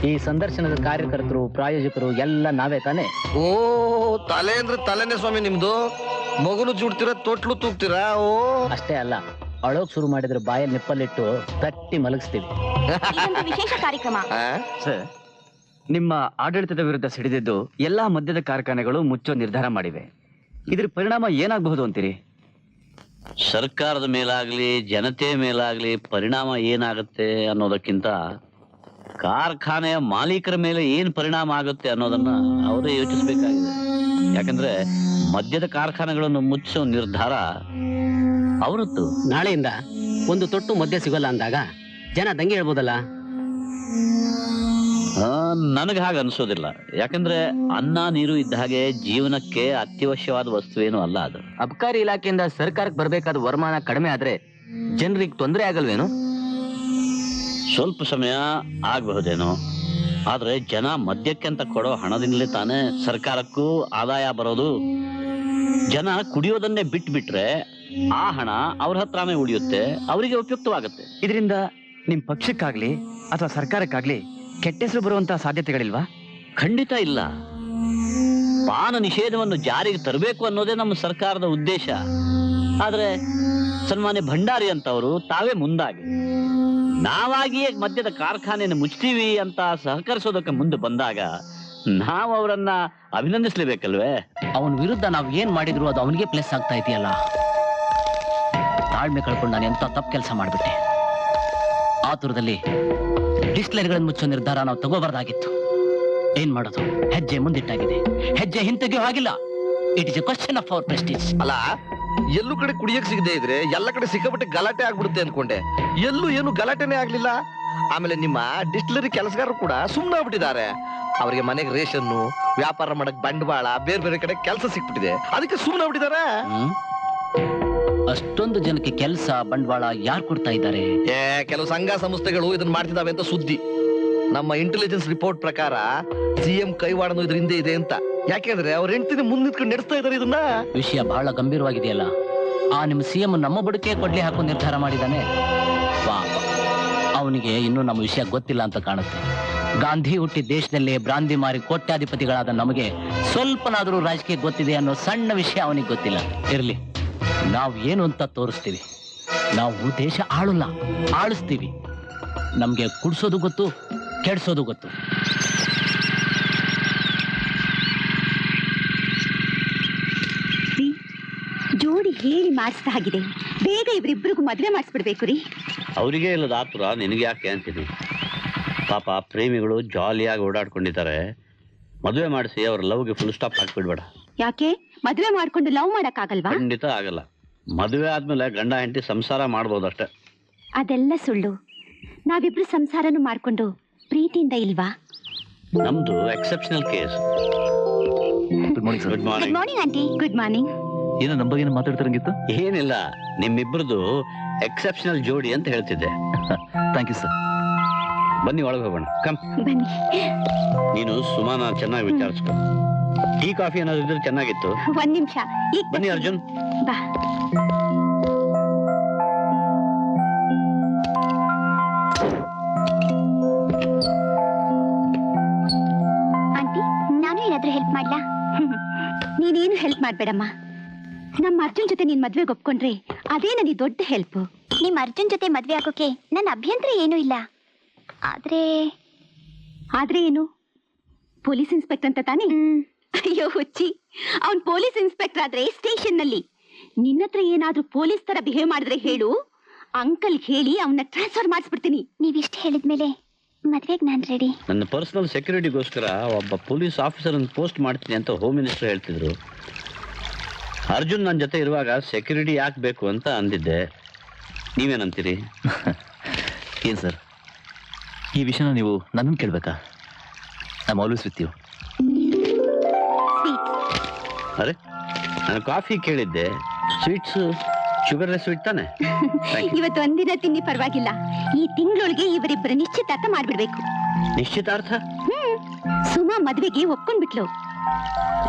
ಈ ಸಂದರ್ಶನದ ಕಾರ್ಯಕರ್ತರು, ಪ್ರಾಯೋಜಕರು ಎಲ್ಲ ನಾವೇ ತಾನೆ. ಓ, ತಲೆ ಅಂದ್ರೆ ತಲೆನೇ ಸ್ವಾಮಿ ನಿಮ್ದು. ಮಗುನು ಜುಡ್ತೀರಾ, ತೊಟ್ಲು ತೂಗ್ತೀರಾ. ಓ, ಅಷ್ಟೇ ಅಲ್ಲ, ಅಳೋಕ್ ಶುರು ಮಾಡಿದ್ರೆ ಬಾಯಲ್ಲಿ ನಿಪ್ಪಲ್ಲಿಟ್ಟು ತಟ್ಟಿ ಮಲಗಿಸ್ತೀವಿ. ಇದೊಂದು ವಿಶೇಷ ಕಾರ್ಯಕ್ರಮ. ಸರ್, ನಿಮ್ಮ ಆಡಳಿತದ ವಿರುದ್ಧ ಸಿಡಿದಿದ್ದು ಎಲ್ಲಾ ಮದ್ಯದ ಕಾರ್ಖಾನೆಗಳು ಮುಚ್ಚೋ ನಿರ್ಧಾರ ಮಾಡಿವೆ. ಇದ್ರ ಪರಿಣಾಮ ಏನಾಗಬಹುದು ಅಂತೀರಿ? ಸರ್ಕಾರದ ಮೇಲಾಗ್ಲಿ ಜನತೆ ಮೇಲಾಗ್ಲಿ ಪರಿಣಾಮ ಏನಾಗುತ್ತೆ ಅನ್ನೋದಕ್ಕಿಂತ ಕಾರ್ಖಾನೆಯ ಮಾಲೀಕರ ಮೇಲೆ ಏನ್ ಪರಿಣಾಮ ಆಗುತ್ತೆ ಅನ್ನೋದನ್ನ ಅವರೇ ಯೋಚಿಸಬೇಕಾಗಿದೆ. ಯಾಕಂದ್ರೆ ಮದ್ಯದ ಕಾರ್ಖಾನೆಗಳನ್ನು ಮುಚ್ಚೋ ನಿರ್ಧಾರ ಅವರದ್ದು. ನಾಳೆಯಿಂದ ಒಂದು ತೊಟ್ಟು ಮದ್ಯ ಸಿಗೋಲ್ಲ ಅಂದಾಗ ಜನ ದಂಗೆ ಹೇಳ್ಬೋದಲ್ಲ? ನನಗೆ ಹಾಗೆ ಅನ್ಸೋದಿಲ್ಲ. ಯಾಕಂದ್ರೆ ಅನ್ನ ನೀರು ಇದ್ದ ಹಾಗೆ ಜೀವನಕ್ಕೆ ಅತ್ಯವಶ್ಯವಾದ ವಸ್ತು ಏನು ಅಲ್ಲ ಅದು. ಅಬಕಾರಿ ಇಲಾಖೆಯಿಂದ ಸರ್ಕಾರಕ್ಕೆ ಬರಬೇಕಾದ ವರಮಾನ ಕಡಿಮೆ ಆದ್ರೆ ಜನರಿಗೆ ತೊಂದರೆ ಆಗಲ್ವೇನು? ಸ್ವಲ್ಪ ಸಮಯ ಆಗಬಹುದೇನೋ, ಆದ್ರೆ ಜನ ಮದ್ಯಕ್ಕೆ ಅಂತ ಕೊಡೋ ಹಣದಿಂದಲೇ ತಾನೇ ಸರ್ಕಾರಕ್ಕೂ ಆದಾಯ ಬರೋದು. ಜನ ಕುಡಿಯೋದನ್ನೇ ಬಿಟ್ಬಿಟ್ರೆ ಆ ಹಣ ಅವ್ರ ಹತ್ರನೇ ಉಳಿಯುತ್ತೆ, ಅವರಿಗೆ ಉಪಯುಕ್ತವಾಗುತ್ತೆ. ಇದರಿಂದ ನಿಮ್ ಪಕ್ಷಕ್ಕಾಗ್ಲಿ ಅಥವಾ ಸರ್ಕಾರಕ್ಕಾಗ್ಲಿ ಕೆಟ್ಟ ಹೆಸರು ಬರುವಂತ ಸಾಧ್ಯತೆಗಳಿಲ್ವಾ? ಖಂಡಿತ ಇಲ್ಲ. ಪಾನ ನಿಷೇಧವನ್ನು ಜಾರಿಗೆ ತರಬೇಕು ಅನ್ನೋದೇ ನಮ್ಮ ಸರ್ಕಾರದ ಉದ್ದೇಶ. ಆದ್ರೆ ಸನ್ಮಾನ್ಯ ಭಂಡಾರಿ ಅಂತವರು ತಾವೇ ಮುಂದಾಗಿ ನಾವಾಗಿಯೇ ಮದ್ಯದ ಕಾರ್ಖಾನೆಯನ್ನು ಮುಚ್ತೀವಿ ಅಂತ ಸಹಕರಿಸೋದಕ್ಕೆ ಮುಂದೆ ಬಂದಾಗ ನಾವು ಅವರನ್ನ ಅಭಿನಂದಿಸ್ಲೇಬೇಕಲ್ವೇ? ಅವನ ವಿರುದ್ಧ ನಾವ್ ಏನ್ ಮಾಡಿದ್ರು ಅದು ಅವನಿಗೆ ಪ್ಲಸ್ ಆಗ್ತಾ ಇದೆಯಲ್ಲ. ತಾಳ್ಮೆ ಕಳ್ಕೊಂಡು ನಾನು ಎಂತ ತಪ್ಪು ಕೆಲಸ ಮಾಡ್ಬಿಟ್ಟೆ. ಆತುರದಲ್ಲಿ ಡಿಸ್ಟಿಲರಿಗಳನ್ನು ಮುಚ್ಚೋ ನಿರ್ಧಾರ ನಾವು ತಗೋಬಾರ್ದಾಗಿತ್ತು. ಏನ್ ಮಾಡೋದು? ಹೆಜ್ಜೆ ಮುಂದಿಟ್ಟಾಗಿದೆ, ಹೆಜ್ಜೆ ಹಿಂತೆಗೆಯೋ ಆಗಿಲ್ಲ. It is A question of our Prestige. ಅಲ್ಲ, ಎಲ್ಲೂ ಕಡೆ ಕುಡಿಯಕ್ ಸಿಗದೆ ಇದ್ರೆ ಎಲ್ಲ ಕಡೆ ಸಿಕ್ಕಾಪಟ್ಟೆ ಗಲಾಟೆ ಆಗ್ಬಿಡುತ್ತೆ ಅನ್ಕೊಂಡೆ. ಎಲ್ಲೂ ಏನು ಗಲಾಟೆನೇ ಆಗ್ಲಿಲ್ಲ. ಆಮೇಲೆ ನಿಮ್ಮ ಡಿಸ್ಟಿಲರಿ ಕೆಲಸಗಾರರು ಕೂಡ ಸುಮ್ಮನೆ ಆಗ್ಬಿಟ್ಟಿದ್ದಾರೆ. ಅವರಿಗೆ ಮನೆಗೆ ರೇಷನ್ನು, ವ್ಯಾಪಾರ ಮಾಡಕ್ ಬಂಡವಾಳ, ಬೇರೆ ಬೇರೆ ಕಡೆ ಕೆಲಸ ಸಿಕ್ಬಿಟ್ಟಿದೆ, ಅದಕ್ಕೆ ಸುಮ್ಮನೆ ಆಗ್ಬಿಟ್ಟಿದ್ದಾರೆ. ಅಷ್ಟೊಂದು ಜನಕ್ಕೆ ಕೆಲಸ ಬಂಡವಾಳ ಯಾರು ಕೊಡ್ತಾ ಇದ್ದಾರೆ? ಕೆಲವು ಸಂಘ ಸಂಸ್ಥೆಗಳು ಇದನ್ನ ಮಾಡ್ತಿದ್ದಾವೆ ಅಂತ ಸುದ್ದಿ. ನಮ್ಮ ಇಂಟೆಲಿಜೆನ್ಸ್ ರಿಪೋರ್ಟ್ ಪ್ರಕಾರ ಸಿಎಂ ಕೈವಾಡನು ಇದ್ರ ಹಿಂದೆ ಇದೆ ಅಂತ. ಯಾಕೆಂದ್ರೆ ಅವ್ರ ಹೆಂಡತಿನ ಮುಂದೆ ನಿಂತ್ಕೊಂಡು ನಡೆಸ್ತಾ ಇದಾರೆ ಇದನ್ನ. ವಿಷಯ ಬಹಳ ಗಂಭೀರವಾಗಿದೆಯಲ್ಲ. ಆ ನಿಮ್ಮ ಸಿಎಂ ನಮ್ಮ ಬುಡಕೆ ಕೊಡ್ಲಿ ಹಾಕೋ ನಿರ್ಧಾರ ಮಾಡಿದಾನೆ. ಪಾಪ, ಅವನಿಗೆ ಇನ್ನೂ ನಮ್ಮ ವಿಷಯ ಗೊತ್ತಿಲ್ಲ ಅಂತ ಕಾಣುತ್ತೆ. ಗಾಂಧಿ ಹುಟ್ಟಿ ದೇಶದಲ್ಲಿ ಬ್ರಾಂದಿ ಮಾರಿ ಕೋಟ್ಯಾಧಿಪತಿಗಳಾದ ನಮಗೆ ಸ್ವಲ್ಪನಾದ್ರೂ ರಾಜಕೀಯ ಗೊತ್ತಿದೆ ಅನ್ನೋ ಸಣ್ಣ ವಿಷಯ ಅವನಿಗೆ ಗೊತ್ತಿಲ್ಲ. ಇರ್ಲಿ, ನಾವು ಏನು ಅಂತ ತೋರಿಸ್ತೀವಿ. ನಾವು ದೇಶ ಆಳಲ್ಲ, ಆಳಿಸ್ತೀವಿ. ನಮ್ಗೆ ಕುಡ್ಸೋದು ಗೊತ್ತು, ಕೆಡ್ಸೋದು ಗೊತ್ತು. ಜೋಡಿ ಹೇಳಿ ಮಾಡಿಸ್ತಾ ಆಗಿದೆ. ಬೇಗ ಇವರಿಬ್ಬರಿಗೂ ಮದುವೆ ಮಾಡಿಸ್ಬಿಡ್ಬೇಕು ರೀ. ಅವರಿಗೆ ಇಲ್ಲದ ಆತುರ ನಿನಗೆ ಯಾಕೆ ಅಂತೀನಿ. ಪಾಪ ಪ್ರೇಮಿಗಳು ಜಾಲಿಯಾಗಿ ಓಡಾಡ್ಕೊಂಡಿದ್ದಾರೆ. ಮದುವೆ ಮಾಡಿಸಿ ಅವ್ರ ಲವ್ಗೆ ಫುಲ್ ಸ್ಟಾಪ್ ಹಾಕ್ಬಿಡ್ಬೇಡ. ಯಾಕೆ? ಮದುವೆ ಮಾಡ್ಕೊಂಡು ಲವ್ ಮಾಡಕ್ಕಾಗಲ್ವಾ? ಖಂಡಿತ ಆಗಲ್ಲ. ಮದುವೆ ಆದ್ಮೇಲೆ ಗಂಡ ಹೆಂಡತಿ ಸಂಸಾರ ಮಾಡ್ಬೋದಷ್ಟೇ. ಅದೆಲ್ಲ ಸುಳ್ಳು. ನಾವಿಬ್ರು ಸಂಸಾರನು ಮಾಡ್ಕೊಂಡು ಪ್ರೀತಿಯಿಂದ ಇಲ್ವಾ? ನಮ್ದು exceptional case. Good morning sir. Good morning. Morning aunty. Good morning. ಏನೋ ನಮ್ಮ ಬಗ್ಗೆ ಮಾತಾಡ್ತಾರಂಗಿತ್ತು? ಏನಿಲ್ಲ, ನಿಮ್ಮಿಬ್ರದ್ದು ಎಕ್ಸೆಪ್ಷನಲ್ ಜೋಡಿ ಅಂತ ಹೇಳ್ತಿದ್ದೆ. Thank you sir. ಬನ್ನಿ ಒಳಗೆ ಹೋಗೋಣ. ಕಮ್. ಬನ್ನಿ. ನೀನು ಸುಮಾನ ಚೆನ್ನಾಗಿ ವಿಚಾರಿಸ್ಕೊ. ಟೀ ಕಾಫಿ ಏನಾದ್ರು ಇದ್ರೆ ಚೆನ್ನಾಗಿತ್ತು. ಒಂದ್ ನಿಮಿಷ. ಬನ್ನಿ ಅರ್ಜುನ್. ಬಾ. ಆಂಟಿ, ನಾನು ಏನಾದ್ರೂ ಹೆಲ್ಪ್ ಮಾಡ್ಲಾ? ನೀನೇನು ಹೆಲ್ಪ್ ಮಾಡ್ಬೇಡಮ್ಮ. ನಮ್ಮ ಅರ್ಜುನ್ ಜೊತೆ ನೀನ್ ಮದ್ವೆಗೆ ಒಪ್ಕೊಂಡ್ರೆ ಅದೇ ನನಗೆ ದೊಡ್ಡ ಹೆಲ್ಪ್. ನಿಮ್ ಅರ್ಜುನ್ ಜೊತೆ ಮದ್ವೆ ಆಗೋಕೆ ನನ್ನ ಅಭ್ಯಂತರ ಏನೂ ಇಲ್ಲ. ಆದ್ರೆ ಏನು? ಪೊಲೀಸ್ ಇನ್ಸ್ಪೆಕ್ಟರ್ ಅಂತ ತಾನೇ? ಅಯ್ಯೋ ಹುಚ್ಚಿ, ಅವನ್ ಪೊಲೀಸ್ ಇನ್ಸ್ಪೆಕ್ಟರ್ ಆದ್ರೆ ಸ್ಟೇಷನ್ ನಲ್ಲಿ ನಿನ್ನತ್ರ ಏನಾದ್ರೂ ಪೊಲೀಸ್ ತರ ಬಿಹೇವ್ ಮಾಡಿದ್ರೆ ಹೇಳು, ಅಂಕಲ್ ಹೇಳಿ ಅವನ್ನ ಟ್ರಾನ್ಸ್ಫರ್ ಮಾಡಿಸ್ಬಿಡ್ತೀನಿ. ನೀವಿಷ್ಟು ಹೇಳಿದ್ಮೇಲೆ ಮದ್ವೆಗೆ ನಾನ್ ರೆಡಿ. ನನ್ನ ಪರ್ಸನಲ್ ಸೆಕ್ಯೂರಿಟಿಗೋಸ್ಕರ ಒಬ್ಬ ಪೊಲೀಸ್ ಆಫೀಸರ್ ಪೋಸ್ಟ್ ಮಾಡ್ತೀನಿ ಅಂತ ಹೋಮ್ ಮಿನಿಸ್ಟರ್ ಹೇಳ್ತಿದ್ರು. ಅರ್ಜುನ್ ನನ್ನ ಜೊತೆ ಇರುವಾಗ ಸೆಕ್ಯೂರಿಟಿ ಯಾಕೆ ಬೇಕು ಅಂತ ಅಂದಿದ್ದೆ. ನೀವೇನಂತೀರಿ? ಏನ್ ಸರ್, ಈ ವಿಷಯನ ನೀವು ನನ್ನನ್ನು ಕೇಳ್ಬೇಕಾ? I am always with you. ಅರೆ, ನಾನು ಕಾಫಿ ಕೇಳಿದ್ದೆ. ಸ್ವೀಟ್ಸ್ ಶುಗರ್ಲೆಸ್ ಸ್ವೀಟ್ ತಾನೆ? ಇವತ್ತು ಒಂದಿನ ತಿನ್ನಿ ಪರವಾಗಿಲ್ಲ. ಈ ತಿಂಗಳೊಳಗೆ ಇವರಿಬ್ಬರ ನಿಶ್ಚಿತಾರ್ಥ ಮಾಡ್ಬಿಡ್ಬೇಕು. ನಿಶ್ಚಿತಾರ್ಥ? ಸುಮಾ ಮದ್ವೆಗೆ ಒಪ್ಕೊಂಡ್ಬಿಟ್ಲು.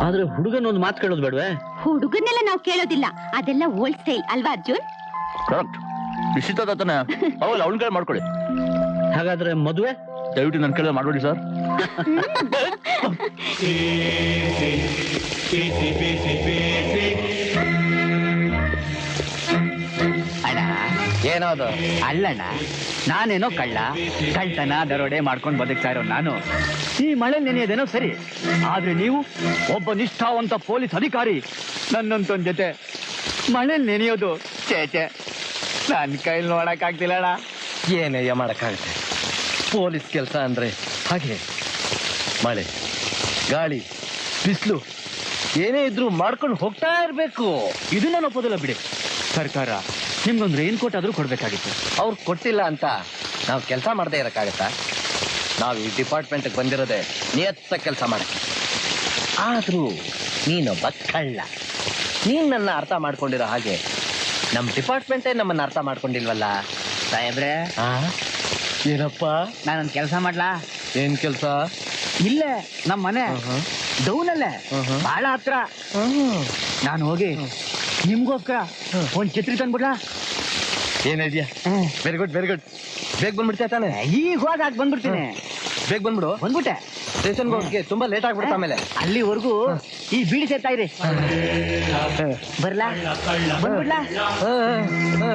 ಆದ್ರೆ ಹುಡುಗನೊಂದು ಮಾತು ಕೇಳೋದು ಬೇಡವೇ? ಹುಡುಗನ್ನೆಲ್ಲ ನಾವು ಕೇಳೋದಿಲ್ಲ, ಅದೆಲ್ಲ ಓಲ್ಡ್ ಸ್ಟೈಲ್ ಅಲ್ವಾ ಅರ್ಜುನ್? ಕರೆಕ್ಟ್. ನಿಶ್ಚಿತಾರ್ಥನ ಅವಳ ಕಡೆ ಮಾಡ್ಕೊಳ್ಳಿ. ಹಾಗಾದ್ರೆ ಮದುವೆ ದಯವಿಟ್ಟು ನನ್ನ ಕಡೆ ಮಾಡ್ಬೇಡಿ ಸರ್. ಅಣ್ಣ, ಏನೋದು? ಅಲ್ಲಣ್ಣ, ನಾನೇನೋ ಕಳ್ತನ ದರೋಡೆ ಮಾಡ್ಕೊಂಡು ಬದುಕ್ತಾ ಇರೋ ನಾನು ಈ ಮಳೆ ನೆನೆಯೋದೇನೋ ಸರಿ, ಆದ್ರೆ ನೀವು ಒಬ್ಬ ನಿಷ್ಠಾವಂತ ಪೊಲೀಸ್ ಅಧಿಕಾರಿ ನನ್ನಂತೊಂದ್ ಜೊತೆ ಮಳೆ ನೆನೆಯೋದು ಚೇಚೆ ನನ್ ಕೈಲಿ ನೋಡಕ್ ಆಗ್ತಿಲ್ಲ ಅಣ್ಣ. ಏನಯ್ಯ ಮಾಡಕ್ಕಾಗುತ್ತೆ, ಪೊಲೀಸ್ ಕೆಲಸ ಅಂದ್ರೆ ಹಾಗೆ. ಮಳೆ, ಗಾಳಿ, ಬಿಸಿಲು ಏನೇ ಇದ್ರು ಮಾಡ್ಕೊಂಡು ಹೋಗ್ತಾ ಇರ್ಬೇಕು. ಇದು ನಾನು ಒಪ್ಪೋದಿಲ್ಲ ಬಿಡಿ. ಸರ್ಕಾರ ನಿಮ್ಗೊಂದು ರೈನ್ ಕೋಟ್ ಆದ್ರೂ ಕೊಡ್ಬೇಕಾಗಿತ್ತು. ಅವ್ರು ಕೊಟ್ಟಿಲ್ಲ ಅಂತ ನಾವು ಕೆಲಸ ಮಾಡದೇ ಇರಕ್ಕಾಗತ್ತಾ? ನಾವು ಈ ಡಿಪಾರ್ಟ್ಮೆಂಟ್ಗೆ ಬಂದಿರೋದೆ ನಿಯತ್ತ ಕೆಲಸ ಮಾಡಕ್ಕೆ. ಆದ್ರೂ ನೀನೊಬ್ಬ ಕಳ್ಳ. ನೀನ್ ನನ್ನ ಅರ್ಥ ಮಾಡ್ಕೊಂಡಿರೋ ಹಾಗೆ ನಮ್ಮ ಡಿಪಾರ್ಟ್ಮೆಂಟೇ ನಮ್ಮನ್ನ ಅರ್ಥ ಮಾಡ್ಕೊಂಡಿಲ್ವಲ್ಲ. ಸಾಹೇಬ್ರೆ, ಏನಪ್ಪ? ನಾನೊಂದು ಕೆಲಸ ಮಾಡ್ಲಾ? ಏನ್ ಕೆಲಸ? ಇಲ್ಲೇ ನಮ್ಮ ಮನೆ ಡೌನ್ ಅಲ್ಲೇ ಬಹಳ ಹತ್ರ. ನಾನು ಹೋಗಿ ನಿಮ್ಗೋಸ್ಕರ ಒಂದ್ ಛತ್ರಿ ತಂದ್ಬಿಡ್ಲಾ? ಏನಿದ್ಯಾ? Very good, very good. ಬೇಗ ಬಂದ್ಬಿಡ್ತೀಯ ತಾನೆ? ಈಗ ಹೋಗಾಕ ಬಂದ್ಬಿಡ್ತೀನಿ. ಬೇಗ ಬಂದ್ಬಿಡು. ಬಂದ್ಬಿಟ್ಟೆ. ಸ್ಟೇಷನ್ಗೆ ಹೋಗಿ ತುಂಬಾ ಲೇಟ್ ಆಗ್ಬಿಡ್ತಾ ಆಮೇಲೆ. ಅಲ್ಲಿವರೆಗೂ ಈ ಬೀಡಿ ಸೇರ್ತಾ ಇರಿ. ಬರ್ಲಾ? ಬಂದ್ಬಿಡ್ಲಾ?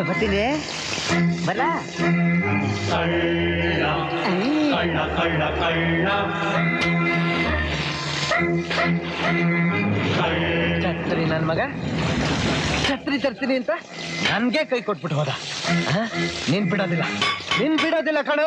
ಬರ್ತೀನಿ. ಬರ್ಲಾ? ಛತ್ರಿ ನನ್ ಮಗ ಛತ್ರಿ ತರ್ತೀನಿ ಅಂತ ನನ್ಗೆ ಕೈ ಕೊಟ್ಬಿಟ್ಟು ಹೋದ. ನೀನ್ ಬಿಡೋದಿಲ್ಲ ಕಣೋ.